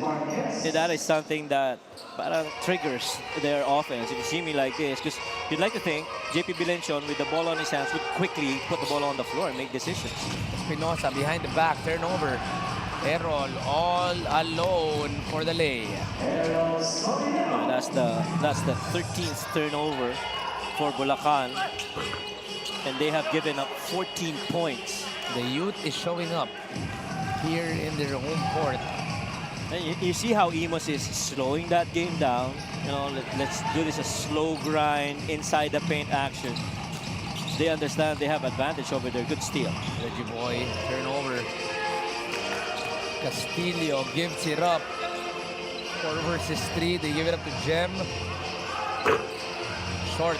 that is something that parang triggers their offense. If you see me like this, because you'd like to think JP Bilencion with the ball on his hands would quickly put the ball on the floor and make decisions. Espinosa behind the back, turnover. Errol all alone for the lay. That's the 13th turnover for Bulacan, and they have given up 14 points. The youth is showing up here in their home court. And you see how Imus is slowing that game down. You know, let's do this a slow grind inside the paint action. They understand they have advantage over their good steal. Reggie Boy, turnover. Castillo gives it up. 4 versus 3. They give it up to Jem. Short.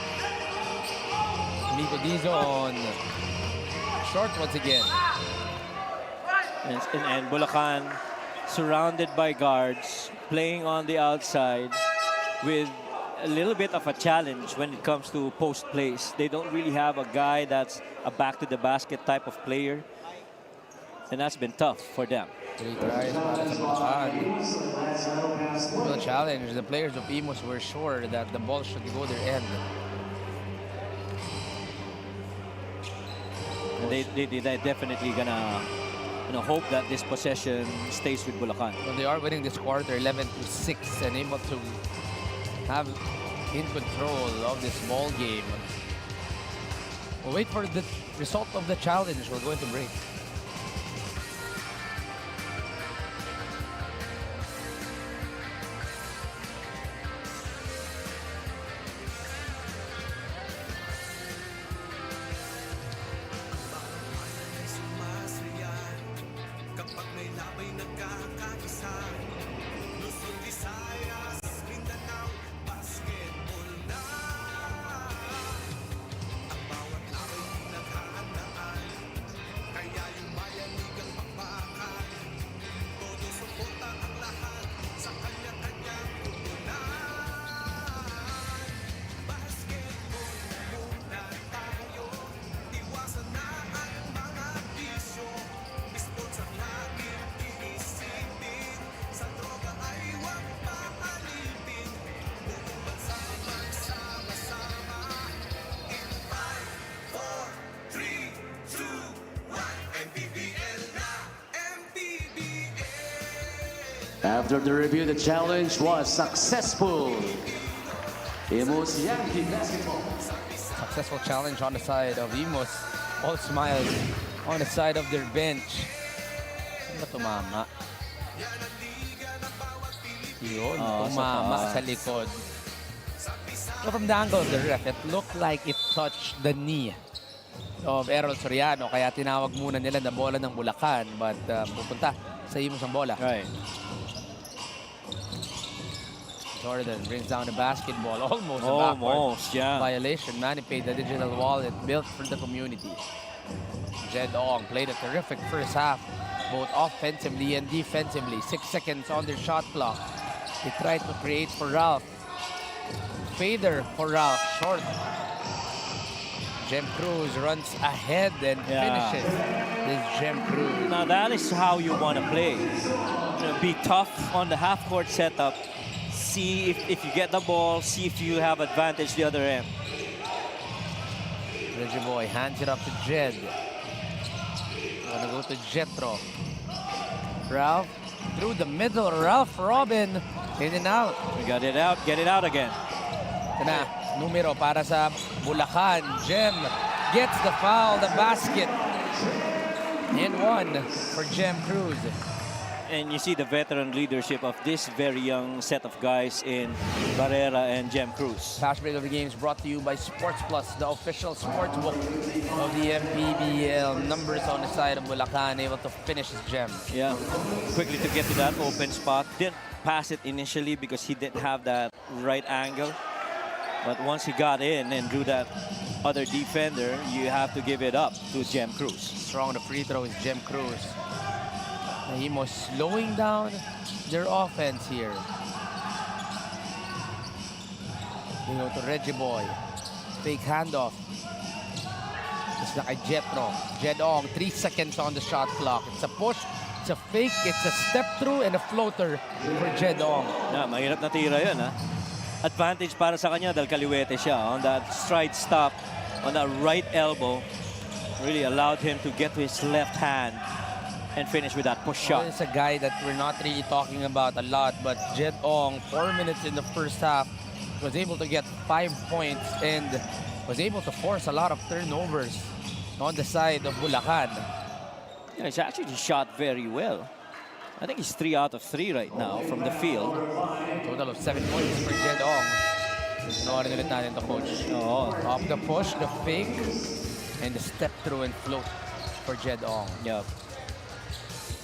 Nico Dizon. Short once again. And Bulacan surrounded by guards, playing on the outside with a little bit of a challenge when it comes to post plays. They don't really have a guy that's a back to the basket type of player. And that's been tough for them. 3 tries para sa Bulacan. The challenge, the players of Imus were sure that the ball should go their end. And they're definitely gonna hope that this possession stays with Bulacan. Well, they are winning this quarter 11-6 and able to have in control of this ball game. We'll wait for the result of the challenge. We're going to break. Sumasaya kapag may labay nagkakaisa. Luzon, Visayas, Mindanao, basketball na. Ang bawat labay pinaghahandaan, kaya yung mayanig ang pakbakan. Todo suporta ang lahat sa kanya-kanyang tugunan. Basketball muna tayo, iwasan na ang mga bisyo. Sports ang laging iisipin, sa droga ay huwag maalipin. Buong bansa magsama-sama. In 5, 4, 3, 2, 1, MPBL na, MPBL. After the review, the challenge was successful. Imus Yankee basketball. Successful challenge on the side of Imus. All smiles on the side of their bench. Saan ba tumama? Yun, tumama sa likod. So from the angle of the ref, it looked like it touched the knee of Errol Soriano. Kaya tinawag muna nila na bola ng Bulacan. But pupunta sa Imus ang bola. Right. Jordan brings down the basketball. Almost a Almost, backward yeah. violation. Manny paid the digital wallet built for the community. Jed Ong played a terrific first half, both offensively and defensively. 6 seconds on their shot clock. They tried to create for Ralph. Fader for Ralph, short. Jem Cruz runs ahead and finishes. This Jem Cruz. Now that is how you want to play. Be tough on the half-court setup. See if you get the ball. See if you have advantage the other end. Reggie Boy hands it up to Jed. Gonna go to Jetro. Ralph through the middle. Ralph Robin in and out. We got it out. Get it out again. Ito na, numero para sa Bulacan. Jem gets the foul, the basket. And one for Jem Cruz. And you see the veteran leadership of this very young set of guys in Barrera and Jem Cruz. Fast break of the game is brought to you by Sports Plus, the official sports book of the MPBL. Numbers on the side of Bulacan, able to finish his Jem. Yeah, quickly to get to that open spot. Didn't pass it initially because he didn't have that right angle. But once he got in and drew that other defender, you have to give it up to Jem Cruz. Strong on the free throw is Jem Cruz. Imus slowing down their offense here. They go to Reggie Boy. Fake handoff. It's na kay Jetro. Jed Ong, 3 seconds on the shot clock. It's a push, it's a fake, it's a step through, and a floater for Jed Ong. Yeah, mahirap na tira yun, ha? Advantage para sa kanya dahil kaliwete siya. On that stride stop, on that right elbow, really allowed him to get to his left hand and finish with that push shot. It's a guy that we're not really talking about a lot, but Jed Ong, 4 minutes in the first half, was able to get 5 points and was able to force a lot of turnovers on the side of Bulacan. Yeah, he's actually shot very well. I think he's 3 out of 3 right now from the field. Total of 7 points for Jed Ong. Nawarin ulit natin to, coach. Oh, Off the push, the fake, and the step through and float for Jed Ong. yeah.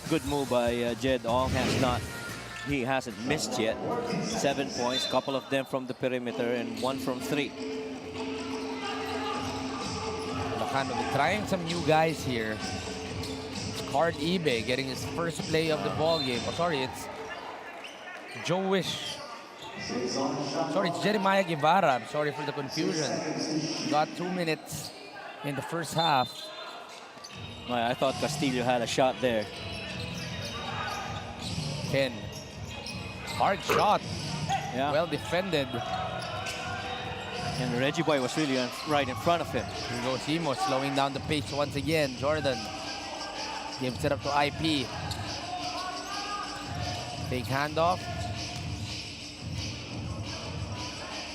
Good move by Jed Ong. He hasn't missed yet. 7 points, couple of them from the perimeter and 1 from 3. Bulacan will be trying some new guys here. It's Card eBay getting his first play of the ball game. Oh, sorry, it's Joe Wish. Sorry, it's Jeremiah Guevara. I'm sorry for the confusion. Got 2 minutes in the first half. I thought Castillo had a shot there. Ken. Hard shot. Yeah. Well defended. And Reggie Boy was really right in front of him. Here goes Imus, slowing down the pace once again. Jordan gives it up to IP. Fake handoff.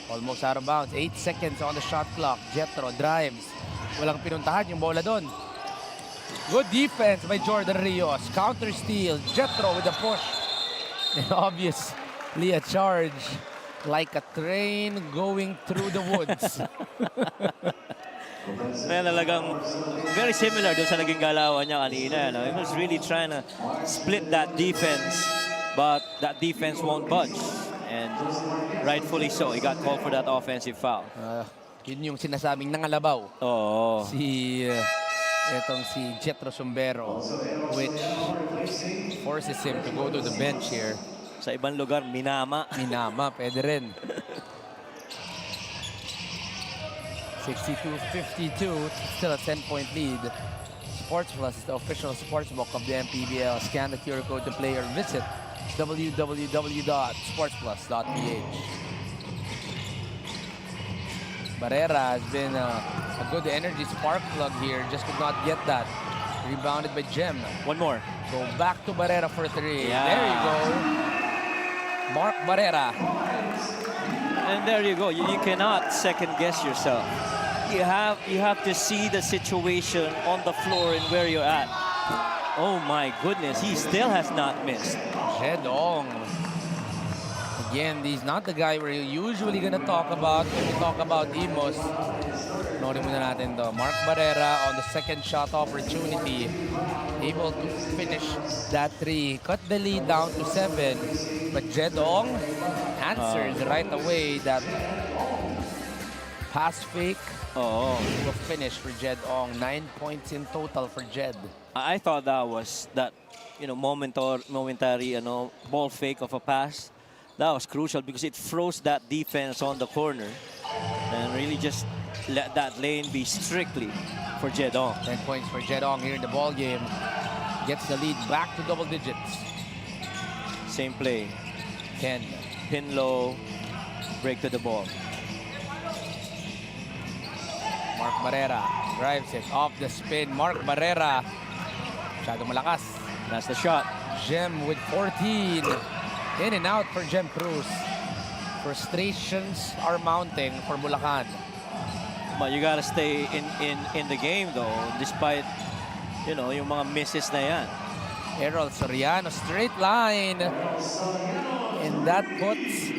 Almost out of bounds. 8 seconds on the shot clock. Jetro drives. Walang pinuntahan yung bola doon. Good defense by Jordan Rios. Counter steal. Jetro with a push. And obviously a charge like a train going through the woods. Kaya talagang very similar doon sa naging galawan niya kanina. No? He was really trying to split that defense, but that defense won't budge. And rightfully so, he got called for that offensive foul. Yun yung sinasabing nangalabaw. Oh. Itong si Jetro Sombero, which forces him to go to the bench here. Sa ibang lugar, minama. Minama, pwede rin. 62-52, still a 10-point lead. Sports Plus is the official sportsbook of the MPBL. Scan the QR code to play or visit www.sportsplus.ph. Barrera has been a good energy spark plug here, just could not get that. Rebounded by Jem. One more. Go back to Barrera for 3. Yeah. There you go. Mark Barrera. And there you go. You cannot second guess yourself. You have to see the situation on the floor and where you're at. Oh my goodness, he still has not missed. Jed Ong. Again, he's not the guy we're usually gonna talk about when we talk about Imus. Notin muna natin to. Mark Barrera on the second shot opportunity. Able to finish that 3. Cut the lead down to 7. But Jed Ong answers right away that pass fake. Oh. To a finish for Jed Ong. 9 points in total for Jed. I thought that was momentary ball fake of a pass. That was crucial because it froze that defense on the corner and really just let that lane be strictly for Jed Ong. 10 points for Jed Ong here in the ball game. Gets the lead back to double digits. Same play. Ken. Pin low, break to the ball. Mark Barrera drives it off the spin. Mark Barrera. Masyado malakas. That's the shot. Jem with 14. In and out for Jem Cruz. Frustrations are mounting for Bulacan. But you gotta stay in the game though, despite yung mga misses na yan. Errol Soriano, straight line. And that puts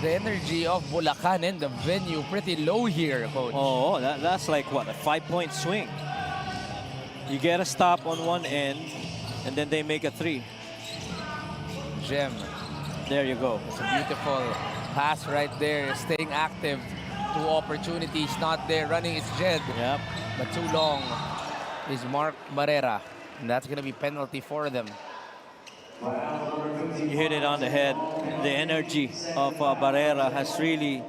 the energy of Bulacan in the venue pretty low here, Coach. Oh, that's like what, a 5-point swing. You get a stop on one end, and then they make a 3. Jem. There you go. It's a beautiful pass right there. Staying active. 2 opportunities not there. Running is Jed. Yep. But too long is Mark Barrera. And that's going to be penalty for them. You hit it on the head. The energy of Barrera has really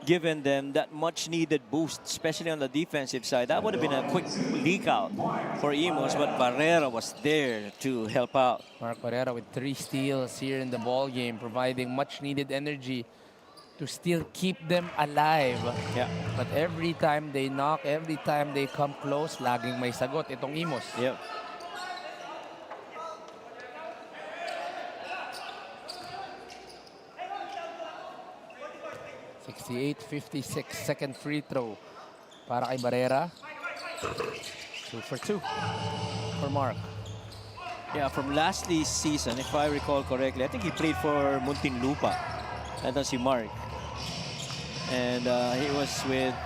given them that much-needed boost, especially on the defensive side. That would have been a quick leak out for Imus, but Barrera was there to help out. Mark Barrera with 3 steals here in the ball game, providing much-needed energy to still keep them alive. Yeah. But every time they knock, every time they come close, laging may sagot itong Imus. Yep. .58-56, second free throw para kay Barrera. 2 for 2 for Mark. Yeah, from last season, if I recall correctly, I think he played for Muntinlupa. Ito si Mark. And he was with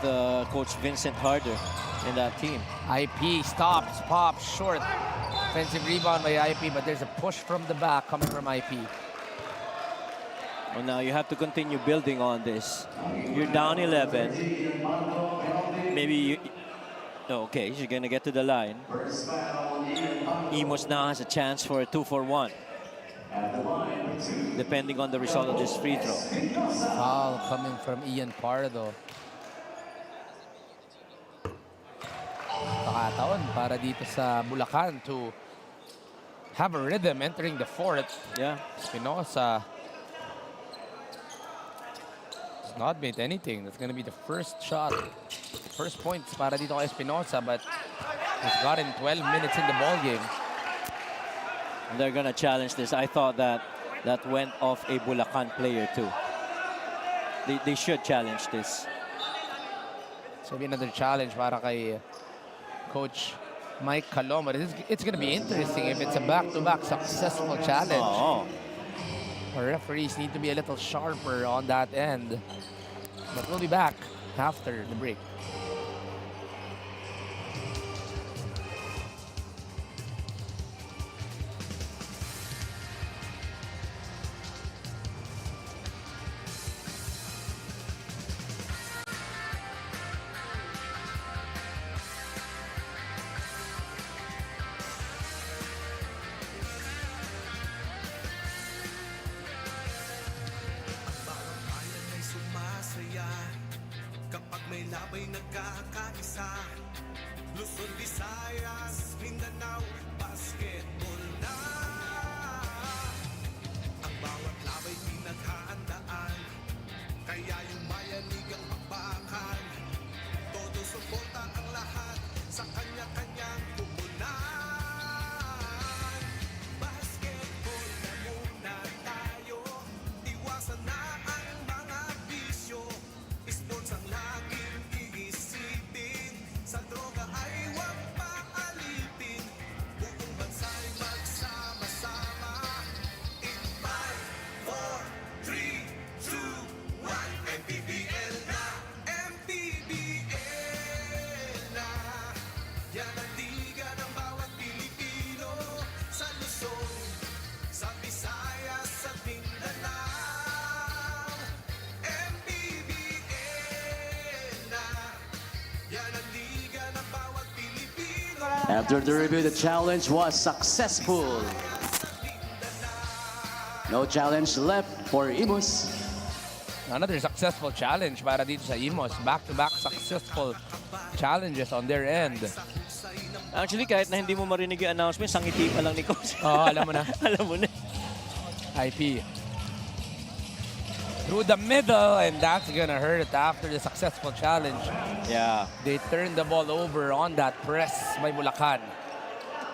Coach Vincent Harder in that team. IP stops, pops, short. Offensive rebound by IP, but there's a push from the back coming from IP. Well, now you have to continue building on this. You're down 11. Maybe Okay, she's gonna get to the line. Imus now has a chance for a 2-for-1. Depending on the result of this free throw. Foul coming from Ian Pardo. Nakataon para dito sa Bulacan to have a rhythm entering the fourth. Yeah. Espinosa has not made anything. That's going to be the first shot. First points para dito kay Espinosa, but he's gotten 12 minutes in the ball game. They're gonna challenge this. I thought that went off a Bulacan player too. They should challenge this. So be another challenge para kay Coach Mike Calom. But it's going to be interesting if it's a back-to-back successful challenge. Oh. Our referees need to be a little sharper on that end. But we'll be back after the break. Bayan ay sumasaya kapag may labay nagkakaisa. Luzon, Visayas, Mindanao, basketball na. Ang bawat labay pinaghahandaan, kaya yung mayanig ang pakbakan. Todo suporta ang lahat sa kanya-kanyang pupunan. Basketball na muna tayo, iwasan na ang mga bisyo. Sports ang laging iisipin, sa droga ay huwag paalipin. Buong bansa'y magsama-sama. In 5, 4, 3, 2, 1, MPBL na, MPBL na. Yan ang liga ng bawat Pilipino, sa Luzon, sa Visayas at Mindanao. MPBL na, yan ang liga ng bawat Pilipino. After the review, the challenge was successful. No challenge left for Imus. Another successful challenge para dito sa Imus. Back-to-back successful challenges on their end. Actually, kahit na hindi mo marinig yung announcement, sangiti pa lang ni Coach. Oh, alam mo na. Alam mo na. IP. Through the middle, and that's gonna hurt after the successful challenge. Yeah. They turned the ball over on that press by Bulacan.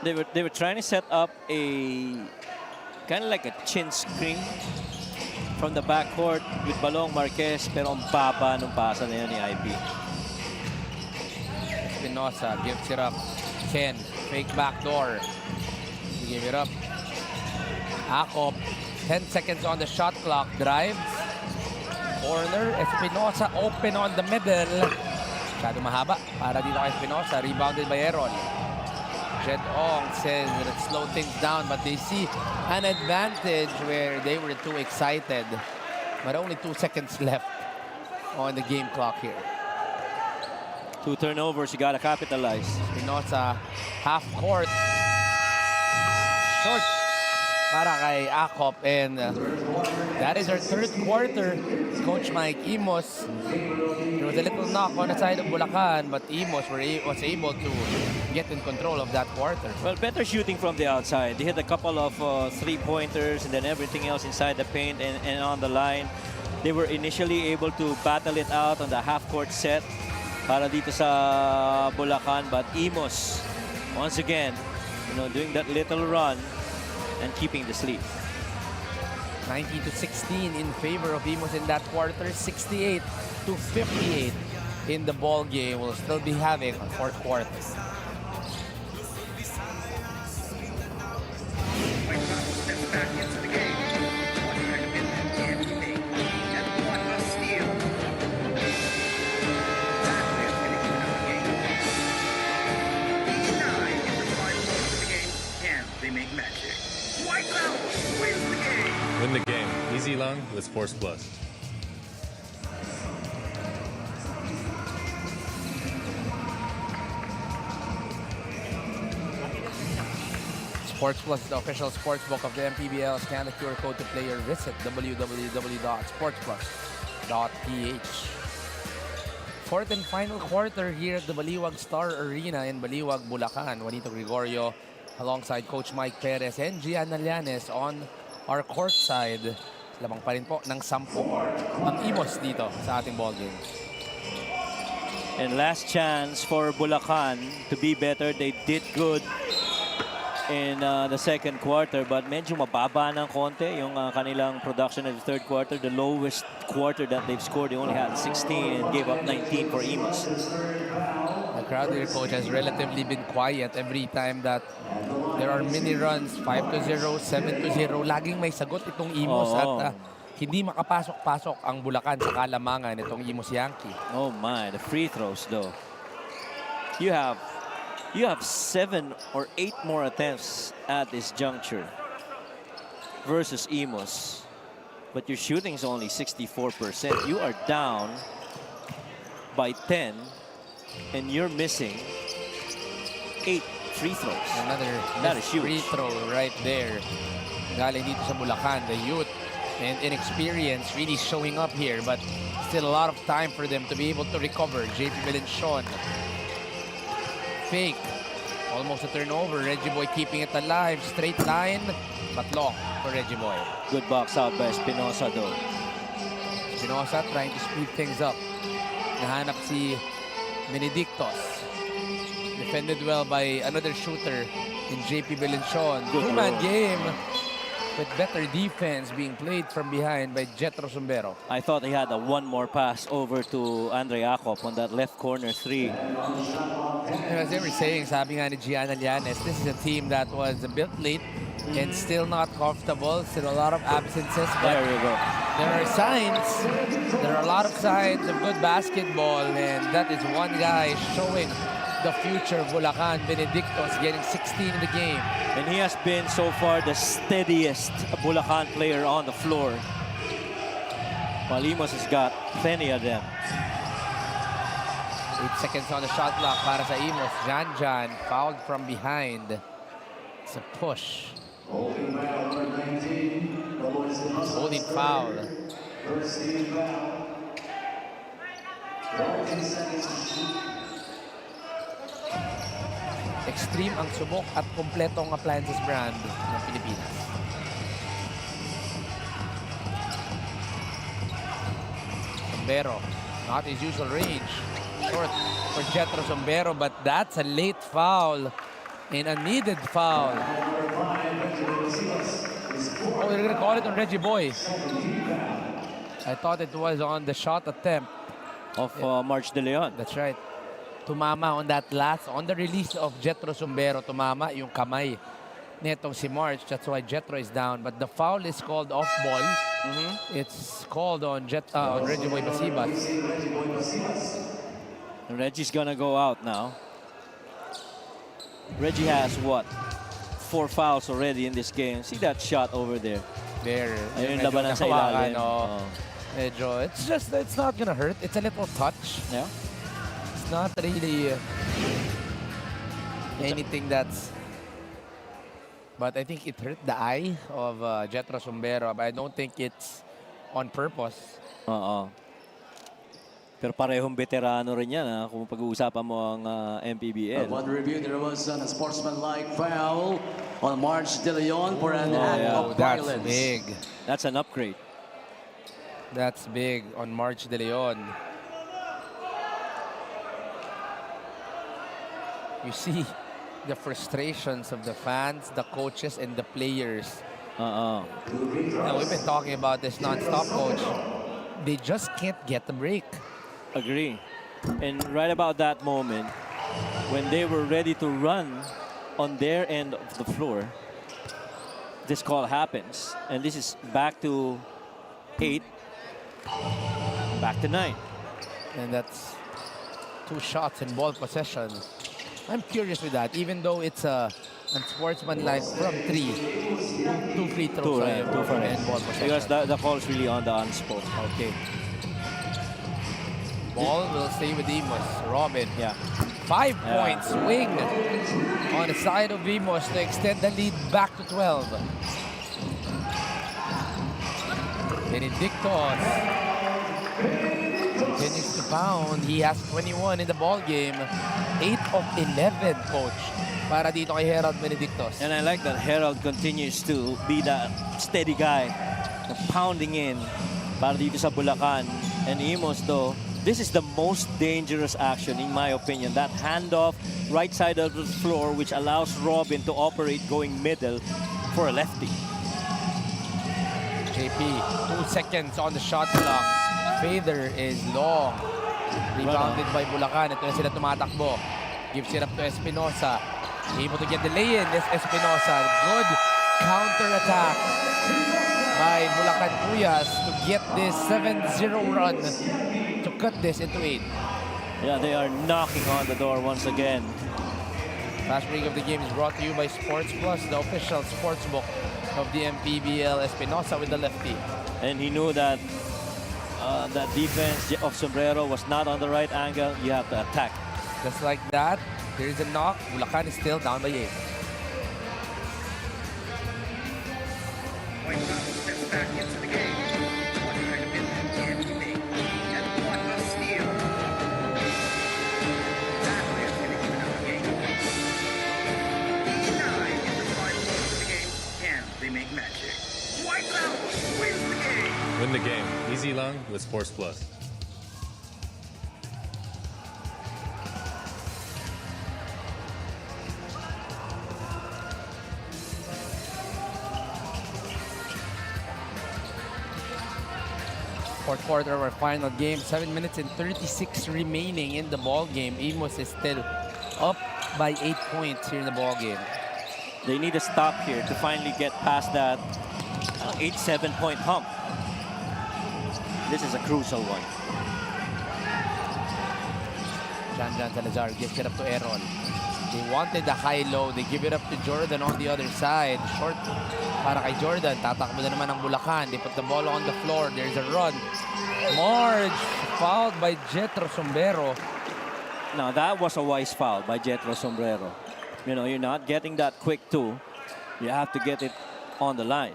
They were trying to set up a kind of like a chin screen from the backcourt with Balong Marquez, pero ang baba nung pasa na yun ni IP. Espinosa gives it up. Ken, fake backdoor. Give it up. Akop, 10 seconds on the shot clock. Drives. Corner. Espinosa open on the middle. Masyado mahaba para dito kay Espinosa. Rebounded by Aaron. Jed Ong says that it slowed things down, but they see an advantage where they were too excited. But only 2 seconds left on the game clock here. 2 turnovers, you gotta capitalize. Espinosa, half court. Short para kay Akop, and that is our third quarter. Coach Mike, Imus, there was a little knock on the side of Bulacan, but Imus was able to get in control of that quarter. Well, better shooting from the outside. They hit a couple of three-pointers and then everything else inside the paint and on the line. They were initially able to battle it out on the half-court set para dito sa Bulacan, but Imus, once again, doing that little run and keeping the lead. 19-16 in favor of Imus in that quarter. 68-58 in the ball game. We'll still be having a fourth quarter. White Sox steps back into the game. What kind of impact can he make? And what a steal. That is finishing out the game. 9 in the final moments of the game. Can they make magic? White Sox wins the game. Win the game. Easy long with Force Plus. Sports Plus is the official sports book of the MPBL. Scan the QR code to play or visit www.sportsplus.ph. Fourth and final quarter here at the Baliwag Star Arena in Baliwag, Bulacan. Juanito Gregorio alongside Coach Mike Perez and Gian Alianes on our court side. Lamang pa rin po ng 10 ang Imus dito sa ating ballgame. And last chance for Bulacan to be better. They did good in the second quarter, but medyo mababa ng konti yung kanilang production in the third quarter. The lowest quarter that they've scored, they only had 16 and gave up 19 for Imus. The crowd here, coach, has relatively been quiet every time that there are mini runs, 5-0, 7-0. Laging may sagot itong Imus at hindi makapasok-pasok ang Bulacan sa kalamangan itong Imus Yankee. Oh my, the free throws though. You have 7 or 8 more attempts at this juncture versus Imus. But your shooting is only 64%. You are down by 10 and you're missing 8 free throws. Another free throw right there. Galing dito sa Bulacan, the youth and inexperience really showing up here, but still a lot of time for them to be able to recover. JP Belenchon. Fake. Almost a turnover. Reggie Boy keeping it alive. Straight line, but long for Reggie Boy. Good box out by Espinosa though. Espinosa trying to speed things up. Nahanap si Benedictos. Defended well by another shooter in JP Belenchon. Two-man game with better defense being played from behind by Jetro Sombero. I thought he had one more pass over to Andre Jacob on that left corner 3. As they were saying, sabi nga ni Gian Alianes, this is a team that was built late and still not comfortable. Still a lot of absences. But there you go. There are signs. There are a lot of signs of good basketball, and that is one guy showing the future. Bulacan, Benedictos getting 16 in the game. And he has been so far the steadiest Bulacan player on the floor. While Imus has got plenty of them. 8 seconds on the shot clock para sa Imus. Jan fouled from behind. It's a push. Holding foul. Extreme ang subok at kompletong appliances brand ng Pilipinas. Sombero, not his usual range. Short for Jetro Sombero, but that's a late foul and a needed foul. Oh, they're gonna call it on Reggie Boy. I thought it was on the shot attempt Of March De Leon. That's right. Tumama on that on the release of Jetro Sombero, tumama yung kamay netong si March. That's why Jetro is down. But the foul is called off ball. It's called on Reggie Boy Basibas. Reggie's gonna go out now. Reggie has what? 4 fouls already in this game. See that shot over there? There. Ayun, labanan sa ilalim. Medyo, it's not gonna hurt. It's a little touch. Yeah. It's not really anything that's... But I think it hurt the eye of Jetro Sombero. But I don't think it's on purpose. Pero parehong veterano rin yan kung pag-uusapan mo ang MPBL. Upon review, there was a sportsmanlike foul on March De Leon for an act of violence. That's big. That's an upgrade. That's big on March De Leon. You see the frustrations of the fans, the coaches, and the players. Now, we've been talking about this non-stop, coach. They just can't get the break. Agree. And right about that moment, when they were ready to run on their end of the floor, this call happens. And this is back to 8, back to 9. And that's 2 shots in ball possession. I'm curious with that, even though it's a unsportsmanlike from 3. 2 free throws and ball possession. Because the call is really on the unsport. Okay. Ball will stay with Imus. Robin. Yeah. 5-point swing on the side of Imus to extend the lead back to 12. Benedictos continues to pound. He has 21 in the ball game. 8 of 11, coach, para dito kay Herald Benedictos. And I like that Herald continues to be that steady guy, pounding in para dito sa Bulacan. And Imus, though, this is the most dangerous action, in my opinion. That handoff, right side of the floor, which allows Robin to operate going middle for a lefty. JP, 2 seconds on the shot clock. Fader is long. Rebounded by Bulacan. Ito na sila tumatakbo. Gives it up to Espinosa. Able to get the lay-in. This Espinosa. Good counter-attack by Bulacan Puyas to get this 7-0 run to cut this into 8. Yeah, they are knocking on the door once again. Fast break of the game is brought to you by Sports Plus, the official sports book of the MPBL. Espinosa with the lefty. And he knew that that defense of Sombrero was not on the right angle. You have to attack. Just like that, there's a knock. Bulacan is still down by 8. White House steps back into the game. What kind of impact can he make? And what a steal! That way of finishing another game. 9 in the final over the game. Can they make magic? White House wins the game! Win the game. Easy long with Sports Plus. Fourth quarter of our final game. 7 minutes and 36 remaining in the ball game. Imus is still up by 8 points here in the ball game. They need a stop here to finally get past that 8-7 point hump. This is a crucial one. Jan Salazar gives it up to Aaron. They wanted the high-low. They give it up to Jordan on the other side. Short para kay Jordan. Tatakbo na naman ang Bulacan. They put the ball on the floor. There's a run. Marge fouled by Jetro Sombrero. Now, that was a wise foul by Jetro Sombrero. You know, you're not getting that quick two. You have to get it on the line.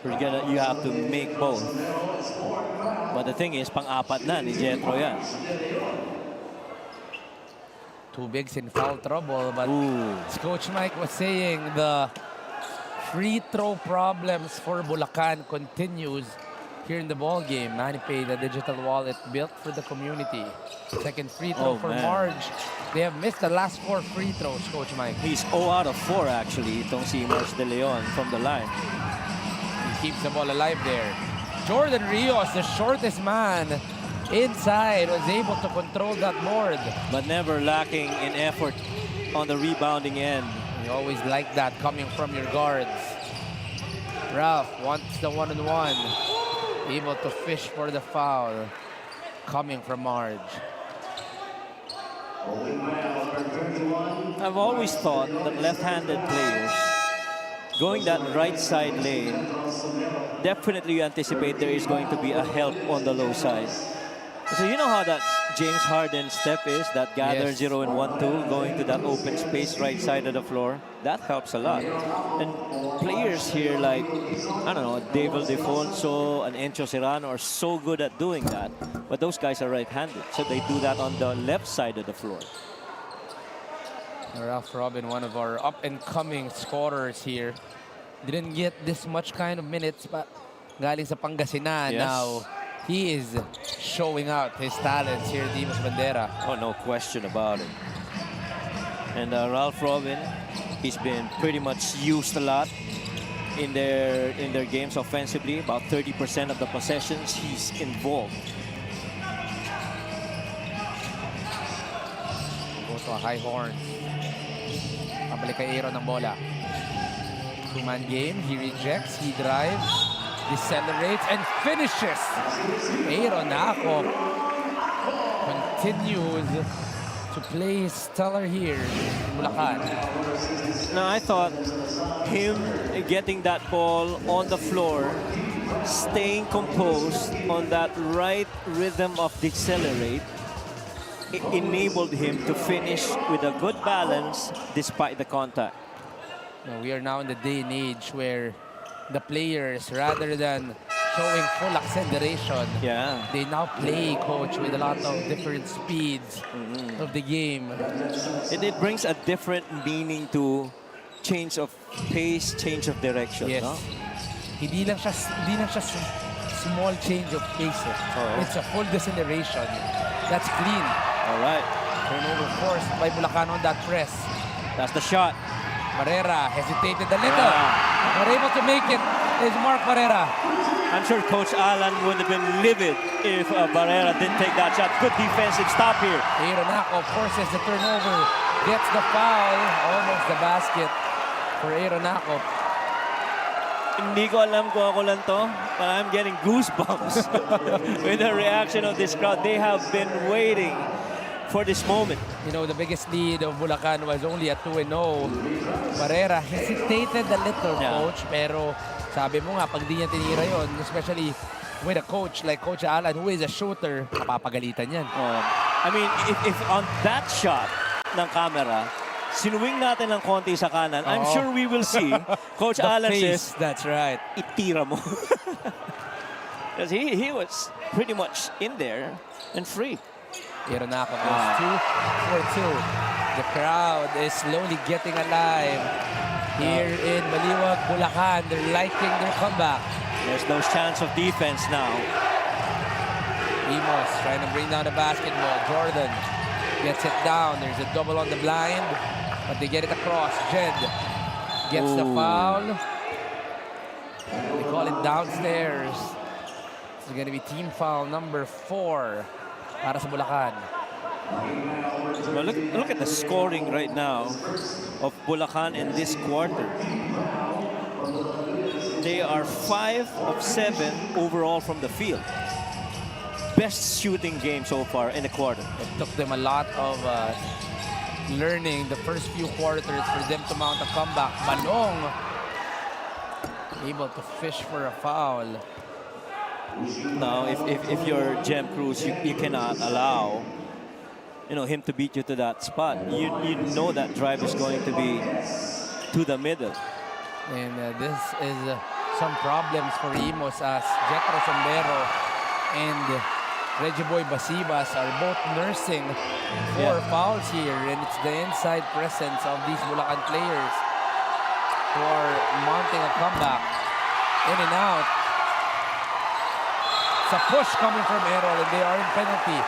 You have to make both. But the thing is, pang-apat na ni Jetro yan. Two bigs in foul trouble, but Ooh. as Coach Mike was saying, the free throw problems for Bulacan continues here in the ball game. Manny paid a digital wallet built for the community. Second free throw for man. Marge. They have missed the last 4 free throws, Coach Mike. He's 0 out of 4 actually, itong si Marge De Leon from the line. He keeps the ball alive there. Jordan Rios, the shortest man inside, was able to control that board. But never lacking in effort on the rebounding end. You always like that coming from your guards. Ralph wants the one-on-one. Able to fish for the foul. Coming from Marge. I've always thought that left-handed players going that right side lane, definitely you anticipate there is going to be a help on the low side. So you know how that James Harden step is, that gather Yes. 0 and 1-2, going to that open space right side of the floor. That helps a lot. And players here like, I don't know, David Defonso and Encho Serrano are so good at doing that. But those guys are right-handed, so they do that on the left side of the floor. Ralph Robin, one of our up-and-coming scorers here. Didn't get this much kind of minutes, but galing sa Pangasinan. Yes. Now, he is showing out his talents here at Imus Bandera. Oh, no question about it. And Ralph Robin, he's been pretty much used a lot in their games offensively. About 30% of the possessions, he's involved. Go to a high horn. Pabalik kay Aaron ng bola. Two-man game. He rejects. He drives. Decelerates and finishes. Aaron Ako continues to play stellar here in Bulacan. Now, I thought him getting that ball on the floor, staying composed on that right rhythm of decelerate, enabled him to finish with a good balance despite the contact. Now, we are now in the day and age where the players, rather than showing full acceleration, Yeah. they now play, coach, with a lot of different speeds of the game. It brings a different meaning to change of pace, change of direction. Yes. No? Hindi lang siya small change of pace. Oo. It's a full deceleration. That's clean. All right. Turnover forced by Bulacan on that press. That's the shot. Barrera hesitated a little. Not able to make it is Mark Barrera. I'm sure Coach Alan would have been livid if Barrera didn't take that shot. Good defensive stop here. Aeronaco forces the turnover. Gets the foul. Almost the basket for Aeronaco. Hindi ko alam kung ako lang to, but I'm getting goosebumps with the reaction of this crowd. They have been waiting for this moment. You know, the biggest lead of Bulacan was only at 2-0. Barrera hesitated a little, coach, pero sabi mo nga, pag di niya tinira yun, especially with a coach like Coach Alan, who is a shooter, napapagalitan yan. I mean, if on that shot ng camera, sinuwing natin ng konti sa kanan, I'm sure we will see Coach Alan says, that's right. itira mo. Because he was pretty much in there and free. Aeronaco goes 2 for 2. The crowd is slowly getting alive here in Baliwag, Bulacan. They're liking their comeback. There's no chance of defense now. Imus trying to bring down the basketball. Jordan gets it down. There's a double on the blind, but they get it across. Jed gets the foul. They call it downstairs. It's going to be team foul number 4 para sa Bulacan. Well, look at the scoring right now of Bulacan in this quarter. They are 5 of 7 overall from the field. Best shooting game so far in the quarter. It took them a lot of learning the first few quarters for them to mount a comeback. Manong able to fish for a foul. Now, if you're Jem Cruz, you cannot allow him to beat you to that spot. You know that drive is going to be to the middle. And this is some problems for Imus as Jetro Sombrero and Reggie Boy Basibas are both nursing 4 fouls here, and it's the inside presence of these Bulacan players who are mounting a comeback. In and out. It's a push coming from Errol, and they are in penalty.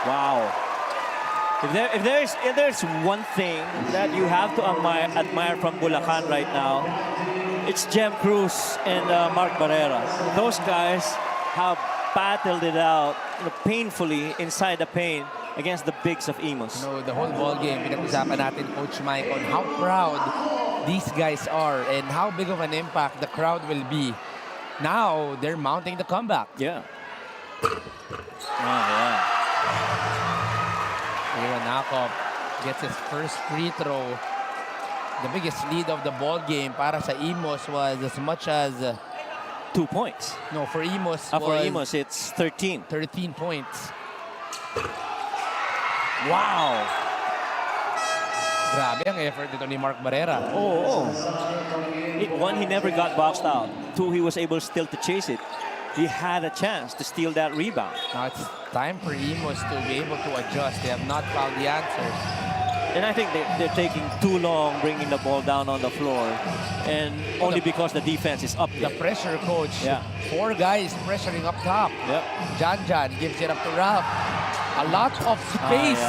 Wow. If there's one thing that you have to admire from Bulacan right now, it's Jem Cruz and Mark Barrera. Those guys have battled it out painfully inside the paint against the bigs of Imus. You know, the whole ball game, pinag-usapan natin, Coach Mike, on how proud these guys are and how big of an impact the crowd will be. Now, they're mounting the comeback. Yeah. Oh, yeah. Aeronaco gets his first free throw. The biggest lead of the ball game para sa Imus was as much as 2 points. no, for Imus For was Imus, it's 13. 13 points. Wow! Grabe ang effort dito ni Mark Barrera. One, he never got boxed out. 2, he was able still to chase it. He had a chance to steal that rebound. Now it's time for Imus to be able to adjust. They have not found the answers. And I think they're taking too long bringing the ball down on the floor. And only because the defense is up The there. pressure, coach. Yeah. 4 guys pressuring up top. Yep. Jan gives it up to Ralph. A lot of space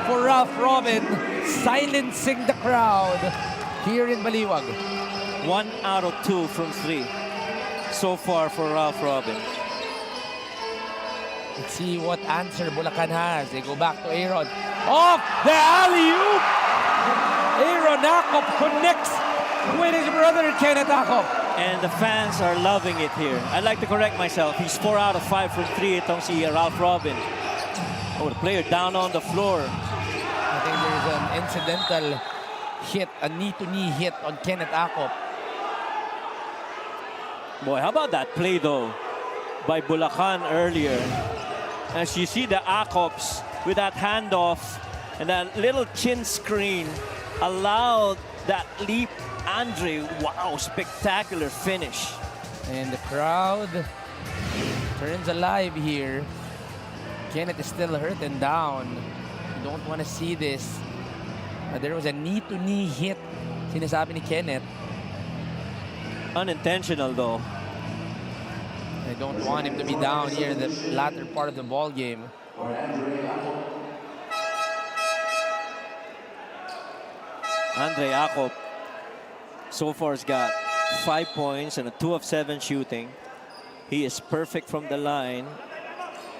for Ralph Robin, silencing the crowd here in Baliwag. 1 out of 2 from 3 so far for Ralph Robin. Let's see what answer Bulacan has. They go back to Aaron. Off the alley-oop! Aaron Akop connects with his brother Kenneth Akop. And the fans are loving it here. I'd like to correct myself. He's 4 out of 5 from 3 itong si Ralph Robin. Oh, the player down on the floor. I think there's an incidental hit, a knee-to-knee hit on Kenneth Akop. Boy, how about that play though by Bulacan earlier? As you see the ACOPS with that handoff and that little chin screen allowed that leap. Andre, wow, spectacular finish. And the crowd turns alive here. Kenneth is still hurt and down. You don't want to see this. There was a knee-to-knee hit, sinasabi ni Kenneth. Unintentional though. I don't want him to be down here in the latter part of the ball game. Andre Acop so far has got 5 points and a 2 of 7 shooting. He is perfect from the line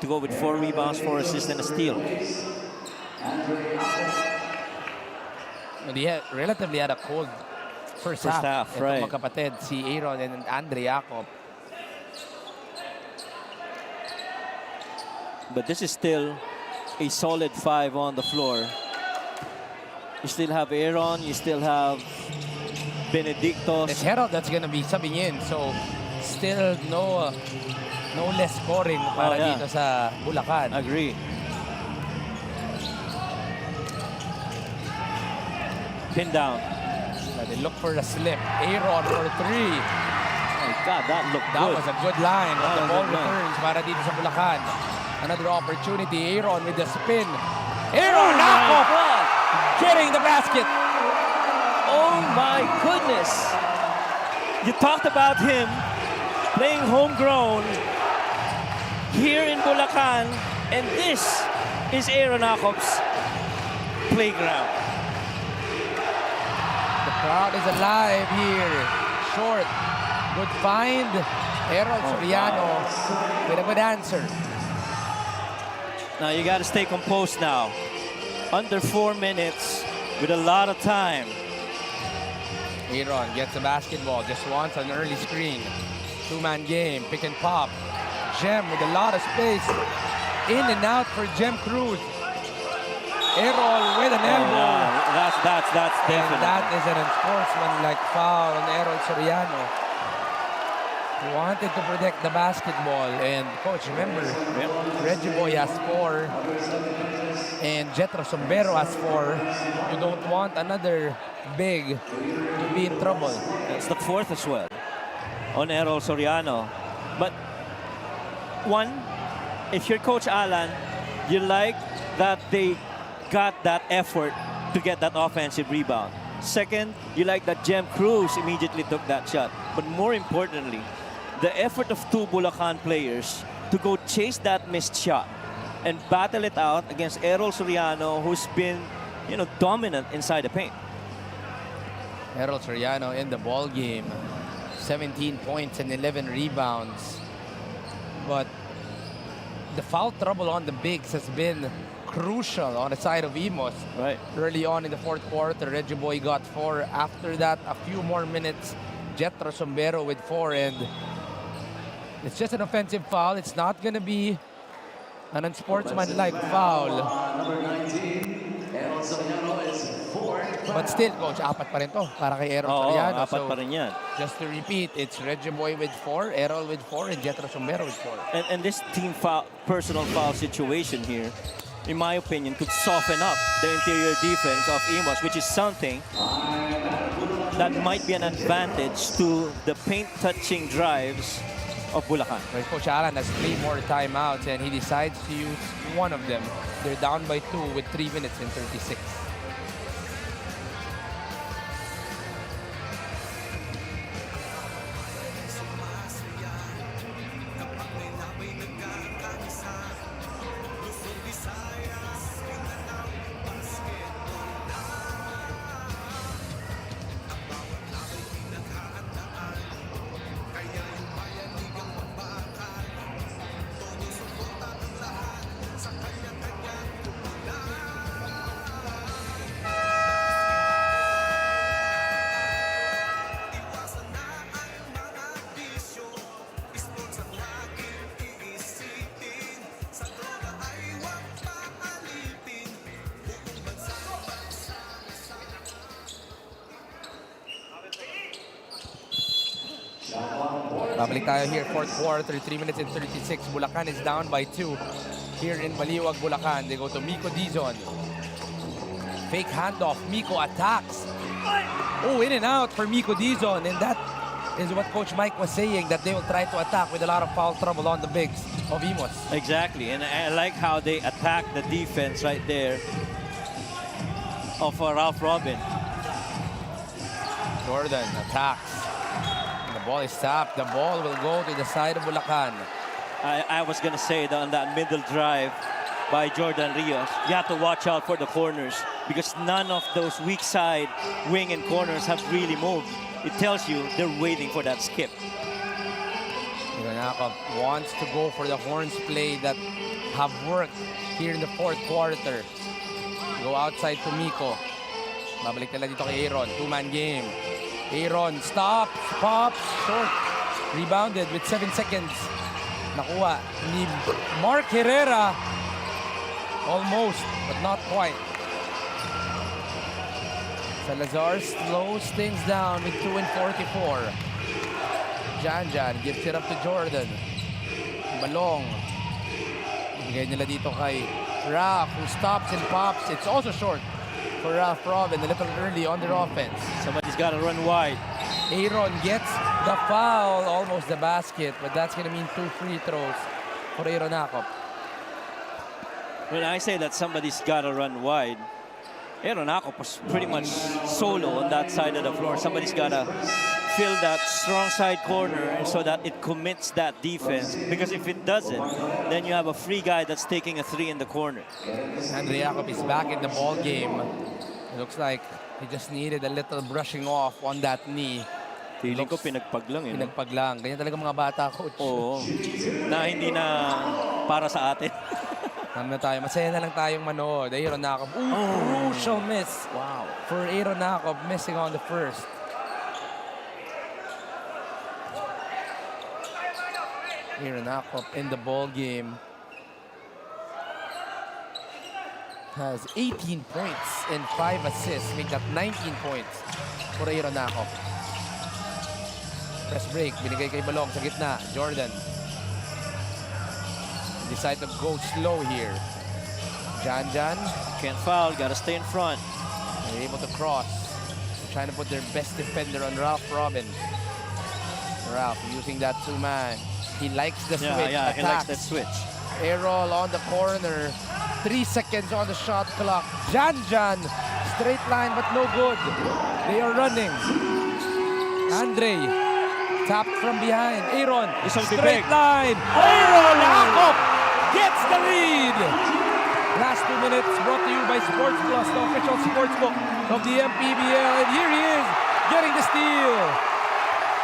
to go with 4 rebounds, 4 assists, and a steal. And he relatively had a cold first half. Itong right. magkapatid, si Aaron and Andre Jacob. But this is still a solid 5 on the floor. You still have Aaron, you still have Benedictos. It's Herald that's gonna be subbing in, so still no less scoring para dito sa Bulacan. Agree. Pin down. They look for the slip. Aaron for 3. Oh God, that looked That good. was a good line. That The was ball a good line. returns para dito sa Bulacan. Another opportunity. Aaron with the spin. Aaron Oh my God. getting the basket. Oh my goodness. You talked about him playing homegrown here in Bulacan, and this is Aaron Acop's playground. The crowd is alive here. Short. Good find. Aaron Soriano with a good answer. Now you got to stay composed now. Under 4 minutes with a lot of time. Aaron gets the basketball, just wants an early screen. Two-man game, pick and pop. Jem with a lot of space. In and out for Jem Cruz. Aaron with an elbow. That's And definitely. that is an unsportsmanlike foul on Aaron Soriano. He wanted to protect the basketball. And coach, remember, Reggie Boy has 4. And Jetro Sombero has 4. You don't want another big to be in trouble. That's the 4th as well on Errol Soriano. But one, if you're Coach Alan, you like that they got that effort to get that offensive rebound. Second, you like that Jem Cruz immediately took that shot. But more importantly, the effort of 2 Bulacan players to go chase that missed shot and battle it out against Errol Soriano, who's been, dominant inside the paint. Errol Soriano in the ball game. 17 points and 11 rebounds. But the foul trouble on the bigs has been crucial on the side of Imus. Right. Early on in the 4th quarter, Reggie Boy got 4. After that, a few more minutes, Jetro Sombero with 4. And it's just an offensive foul. It's not going to be an unsportsmanlike foul. Number 19, Aaron Soriano is 4. But still, coach, 4 pa rin to para kay Errol Soriano. 4 pa rin yan. Just to repeat, it's Reggie Boy with 4, Errol with 4, and Jetro Sombero with 4. And this team foul, personal foul situation here, in my opinion, could soften up the interior defense of Imus, which is something that might be an advantage to the paint-touching drives of Bulacan. But Coach Alan has 3 more timeouts, and he decides to use one of them. They're down by 2 with 3 minutes and 36. Babalik tayo here, 4th quarter, 3 minutes and 36. Bulacan is down by 2. here in Baliwag, Bulacan. They go to Miko Dizon. Fake handoff. Miko attacks. Oh, in and out for Miko Dizon. And that is what Coach Mike was saying, that they will try to attack with a lot of foul trouble on the bigs of Imus. Exactly, and I like how they attack the defense right there of Ralph Robin. Jordan attacks. And the ball is tapped. The ball will go to the side of Bulacan. I was going to say that on that middle drive by Jordan Rios, you have to watch out for the corners because none of those weak side wing and corners have really moved. It tells you they're waiting for that skip. Ironakov wants to go for the horns play that have worked here in the fourth quarter. Go outside to Miko. Babalik nila dito kay Aaron. Two-man game. Aaron stops, pops, short. Rebounded with 7 seconds. Nakuha ni Mark Herrera. Almost, but not quite. Salazar slows things down with 2:44. Jan gives it up to Jordan. Balong. Ibigay nila dito kay Raf, who stops and pops. It's also short for Ralph Robin, a little early on their offense. Somebody's got to run wide. Aaron gets the foul, almost the basket, but that's going to mean 2 free throws for Ironakov. When I say that somebody's got to run wide, Ironakov was pretty much solo on that side of the floor. Somebody's got to fill that strong side corner so that it commits that defense. Because if it doesn't, then you have a free guy that's taking a 3 in the corner. Andre Jacob is back in the ball game. It looks like he just needed a little brushing off on that knee. Feeling ko pinagpag lang eh. Pinagpag lang. Ganyan talaga mga bata, coach. Oo. Na hindi na para sa atin. Ano na tayo? Masaya na lang tayong manood. Aaron Jacob. Crucial miss. Wow. For Aaron Jacob, missing on the first. Aaron Jacob in the ball game has 18 points and 5 assists. Make that 19 points for Aaron Jacob. Press break. Binigay kay Balong sa gitna. Jordan. Decide to go slow here. Jan. Can't foul. Got to stay in front. They're able to cross. They're trying to put their best defender on Ralph Robin. Ralph using that 2-man. He likes the switch. Yeah, he likes that Attacks. switch. Errol on the corner. 3 seconds on the shot clock. Jan. Straight line but no good. They are running. Andre. Tapped from behind. Aaron. This will be Straight big. line. Aaron Jacob gets the lead. Last 2 minutes brought to you by Sports Plus, the official sportsbook of the MPBL. And here he is getting the steal.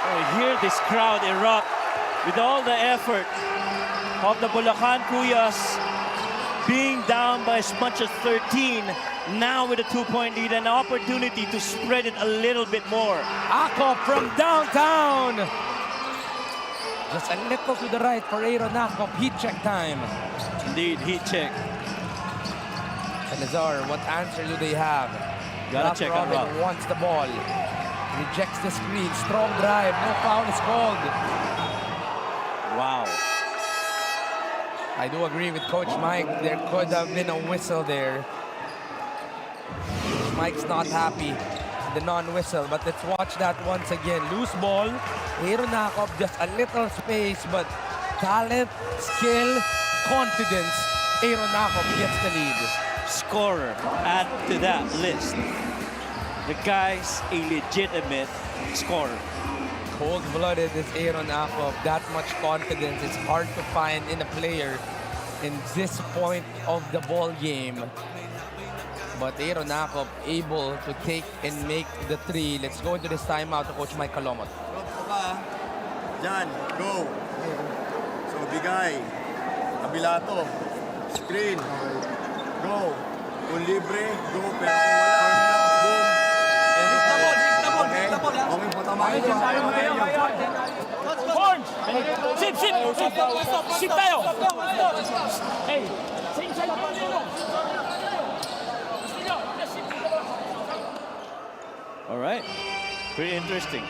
Oh, hear this crowd erupt with all the effort of the Bulacan Kuyas being down by as much as 13. Now with a 2-point lead, an opportunity to spread it a little bit more. Jacob from downtown. Just a little to the right for Aaron Jacob. Heat check time. Indeed, heat check. Salazar, what answer do they have? Gotta check on Robin Ralph. wants the ball. Rejects the screen. Strong drive. No foul is called. Wow. I do agree with Coach Mike. There could have been a whistle there. Mike's not happy. The non-whistle, but let's watch that once again. Loose ball. Aaron Jacob, just a little space, but talent, skill, confidence. Aaron Jacob gets the lead. Scorer, add to that list. The guy's a legitimate scorer. Cold-blooded is Aaron Jacob. That much confidence is hard to find in a player in this point of the ball game. But Aaron Jacob able to take and make the 3. Let's go into this timeout to Coach Mike Calomot. Jan, go. So, bigay. Kabila to. Screen. Go. Kung libre, go. Pero kung wala, boom. Okay? Okay po, tama kayo. Horns! Sit! Sit tayo! Hey! All right, pretty interesting.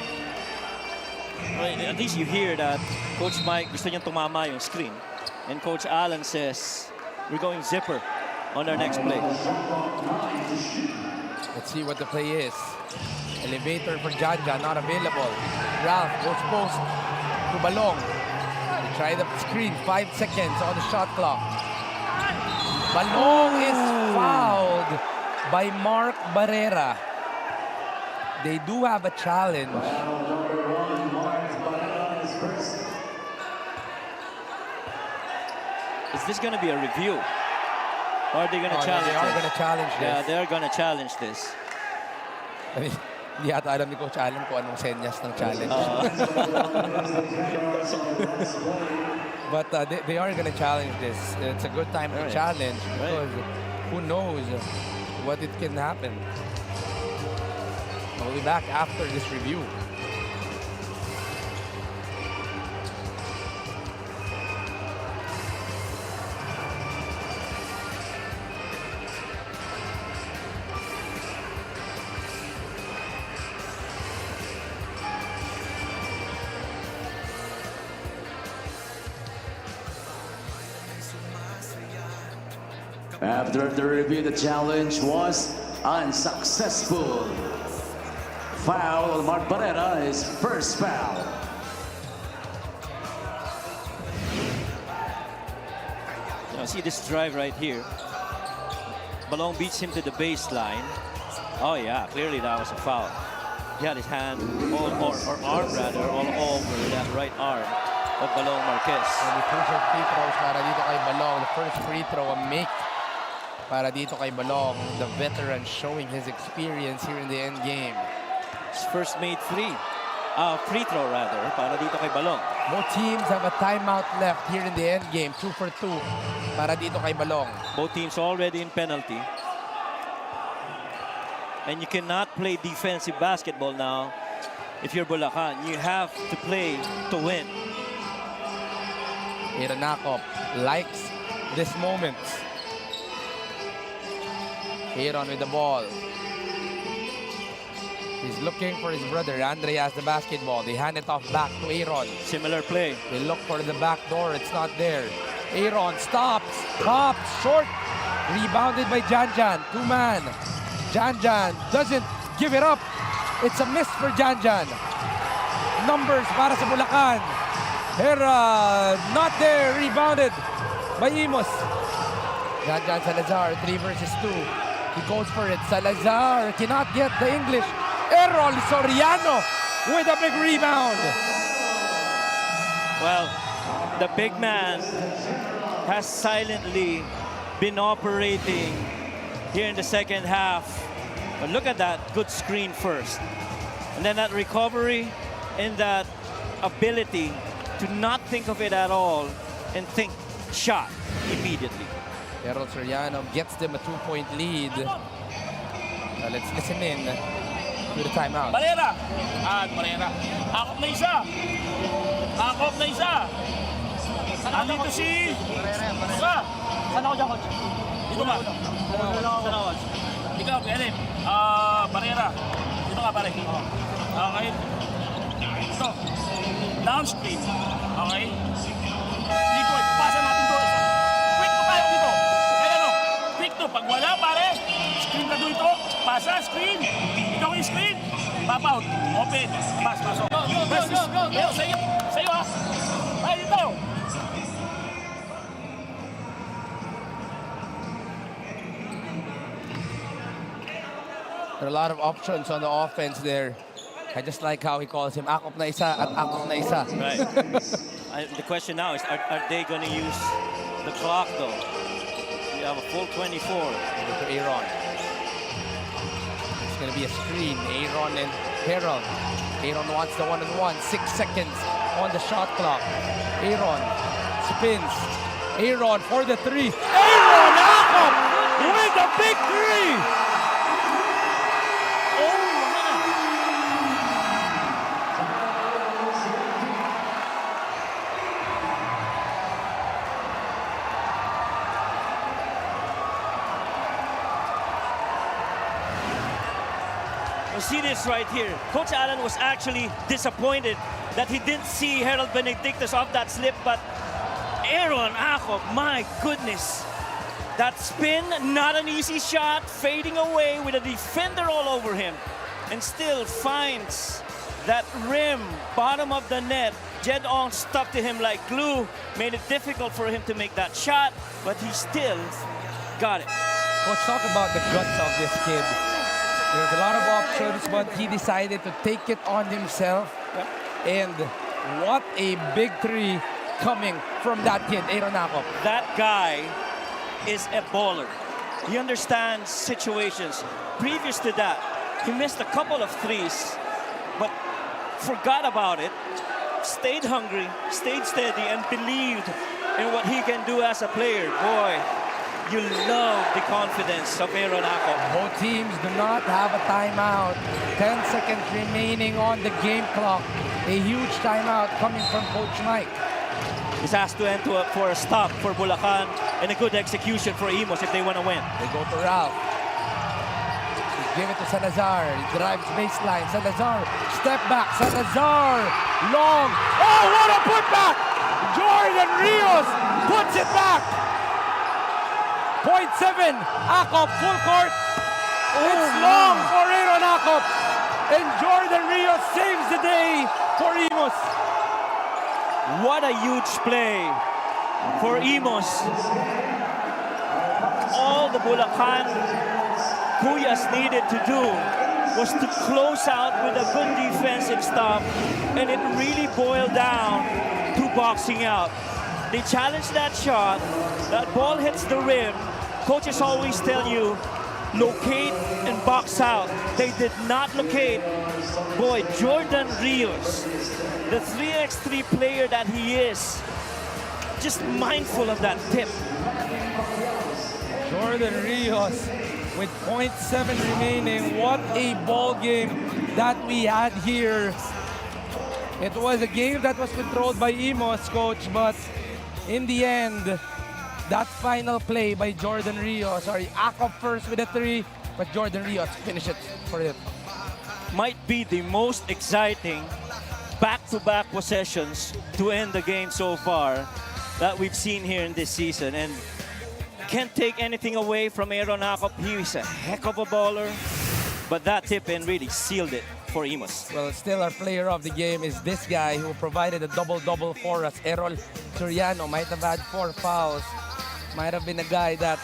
Well, at least you hear that Coach Mike gusto niyang tumama yung screen. And Coach Allen says, we're going zipper on our next play. Let's see what the play is. Elevator for Janja, not available. Ralph goes post to Balong. They try the screen, 5 seconds on the shot clock. Balong is fouled by Mark Barrera. They do have a challenge. Is this going to be a review? Or are they going to challenge They are this? going to challenge this. Yeah, they're going to challenge this. I mean, hindi ata alam ni Coach Allen kung anong senyas ng challenge. But they are going to challenge this. It's a good time to challenge because who knows what it can happen. We'll be back after this review. After the review, the challenge was unsuccessful. Foul, Mark Barrera, his first foul. Now see this drive right here. Balong beats him to the baseline. Oh yeah, clearly that was a foul. He had his hand, or arm rather, all over that right arm of Balong Marquez. And the first free throws para dito kay Balong. The first free throw, a make para dito kay Balong. The veteran showing his experience here in the end game. His first made free throw rather, para dito kay Balong. Both teams have a timeout left here in the end game. 2 for 2 para dito kay Balong. Both teams already in penalty. And you cannot play defensive basketball now if you're Bulacan. You have to play to win. Iranakop likes this moment. Aaron with the ball. He's looking for his brother. Andre has the basketball. They hand it off back to Aaron. Similar play. They look for the back door. It's not there. Aaron stops. Pops. Short. Rebounded by Janjan. Two-man. Janjan doesn't give it up. It's a miss for Janjan. Numbers para sa Bulacan. Hera not there. Rebounded by Imus. Janjan Salazar. 3 versus 2. He goes for it. Salazar cannot get the English. Errol Soriano with a big rebound. Well, the big man has silently been operating here in the second half. But look at that good screen first. And then that recovery and that ability to not think of it at all and think shot immediately. Errol Soriano gets them a 2-point lead. Let's listen in to the timeout. Barrera. Barrera. Akop na isa. Akop na isa. Andito si... Isa. Saan ako dyan, coach? Dito ka. Saan ako, coach? Ikaw, Elim. Barrera. Dito ka, pare. Okay. Ito. Down screen. Okay. Dito, pasa natin doon. Quick to tayo dito. Kaya ano? Quick to. Pag wala, pare. Screen na doon ito. Pasa, screen. Ikaw yung screen. Pop out. Open. Pass, pasok. Go. Sa'yo, ha. Ay, dito. There are a lot of options on the offense there. I just like how he calls him akop na isa at akop na isa. Right. The question now is, are they going to use the clock, though? You have a full 24. To Aaron. It's going to be a screen. Aaron and Harold. Aaron wants the one-on-one. 6 seconds on the shot clock. Aaron spins. Aaron for the 3. Aaron Akop with a big 3. See this right here. Coach Allen was actually disappointed that he didn't see Harold Benedictus off that slip, but Aaron Akop, my goodness, That spin, not an easy shot, fading away with a defender all over him. And still finds that rim, bottom of the net. Jed Ong stuck to him like glue, made it difficult for him to make that shot, but he still got it. Coach, talk about the guts of this kid. There's a lot of options, but he decided to take it on himself. And what a big three coming from that kid, Aaron Akop. That guy is a baller. He understands situations. Previous to that, he missed a couple of threes, but forgot about it, stayed hungry, stayed steady, and believed in what he can do as a player. Boy, you love the confidence of Aaron Akop. Both teams do not have a timeout. 10 seconds remaining on the game clock. A huge timeout coming from Coach Mike. This has to end for a stop for Bulacan and a good execution for Imus if they want to win. They go to Ralph. Give it to Salazar. He drives baseline. Salazar, step back. Salazar, long. Oh, what a putback! Jordan Rios puts it back. 0.7. Akop, full court. It's long for Aaron Akop. And Jordan Rios saves the day for Imus. What a huge play for Imus. All the Bulacan Kuyas needed to do was to close out with a good defensive stop, and it really boiled down to boxing out. They challenged that shot, that ball hits the rim. Coaches always tell you, locate and box out. They did not locate. Boy, Jordan Rios, the 3x3 player that he is, just mindful of that tip. Jordan Rios with 0.7 remaining. What a ball game that we had here. It was a game that was controlled by Imus, Coach, but in the end, that final play by Jordan Rios, Akop first with a three, but Jordan Rios finished it for him. Might be the most exciting back-to-back possessions to end the game so far that we've seen here in this season. And can't take anything away from Aaron Akop. He is a heck of a baller, but that tip-in really sealed it for Imus. Well, still our player of the game is this guy who provided a double-double for us. Errol Soriano might have had 4 fouls. Might have been a guy that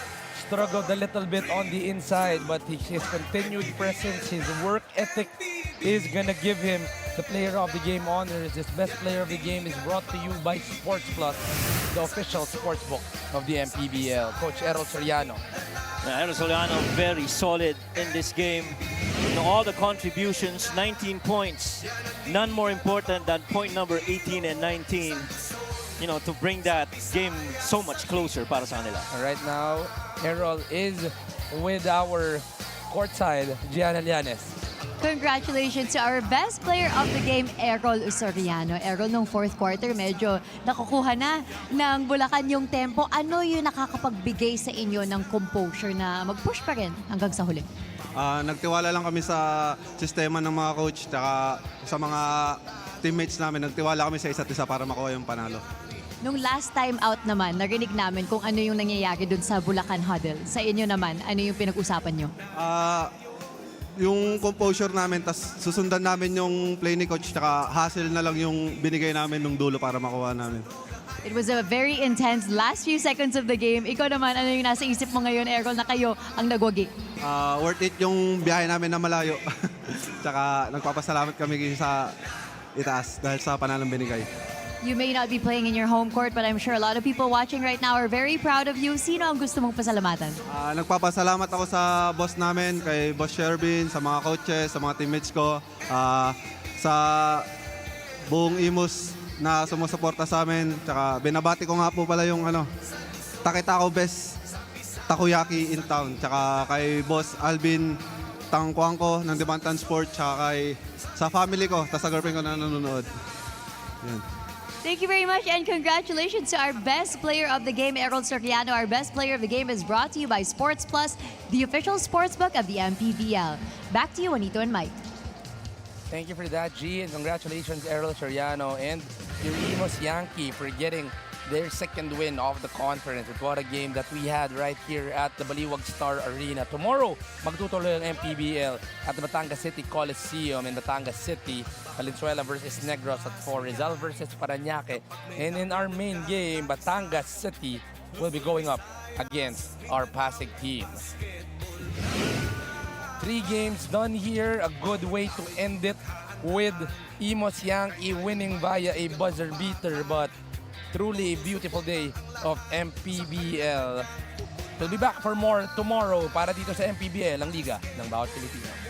struggled a little bit on the inside, but his continued presence, his work ethic is gonna give him the player of the game honors. This best player of the game is brought to you by Sports Plus, the official sports book of the MPBL. Coach Errol Soriano. Aaron Soriano very solid in this game. You know, all the contributions, 19 points. None more important than point number 18 and 19. You know, to bring that game so much closer para sa kanila. Right now, Errol is with our courtside, Gianna Llanes. Congratulations to our best player of the game, Errol Soriano. Errol, nung fourth quarter, medyo nakukuha na ng Bulacan yung tempo. Ano yung nakakapagbigay sa inyo ng composure na mag-push pa rin hanggang sa huli? Nagtiwala lang kami sa sistema ng mga coach at sa mga teammates namin. Nagtiwala kami sa isa't isa para makuha yung panalo. Nung last time out naman, narinig namin kung ano yung nangyayari dun sa Bulacan Huddle. Sa inyo naman, ano yung pinag-usapan nyo? Yung composure namin, tas susundan namin yung play ni coach, tsaka hustle na lang yung binigay namin nung dulo para makuha namin. It was a very intense last few seconds of the game. Ikaw naman, ano yung nasa isip mo ngayon, Errol, na kayo ang nagwagi? Worth it yung biyahe namin na malayo. Tsaka nagpapasalamat kami sa itaas dahil sa panalong binigay. You may not be playing in your home court, but I'm sure a lot of people watching right now are very proud of you. Sino ang gusto mong pasalamatan? Nagpapasalamat ako sa boss namin, kay Boss Shervin, sa mga coaches, sa mga teammates ko, sa buong Imus na sumusuporta sa amin. Tsaka binabati ko nga po pala yung Takitako Best Takoyaki in town. Tsaka kay Boss Alvin Tangkwangko ng Demantan Sport, tsaka sa family ko, tas sa girlfriend ko na nanonood. Yan. Thank you very much and congratulations to our best player of the game, Errol Soriano. Our best player of the game is brought to you by Sports Plus, the official sportsbook of the MPBL. Back to you, Juanito and Mike. Thank you for that, G, and congratulations, Errol Soriano and your Imus Yankee for getting their second win of the conference. But what a game that we had right here at the Baliwag Star Arena. Tomorrow, magtutuloy ang MPBL at the Batangas City Coliseum in Batangas City. Valenzuela versus Negros at 4. Rizal versus Parañaque. And in our main game, Batangas City will be going up against our Pasig team. 3 games done here. A good way to end it with Imus Yankee winning via a buzzer beater. But truly a beautiful day of MPBL. We'll be back for more tomorrow para dito sa MPBL, ang Liga ng Bawat Pilipino.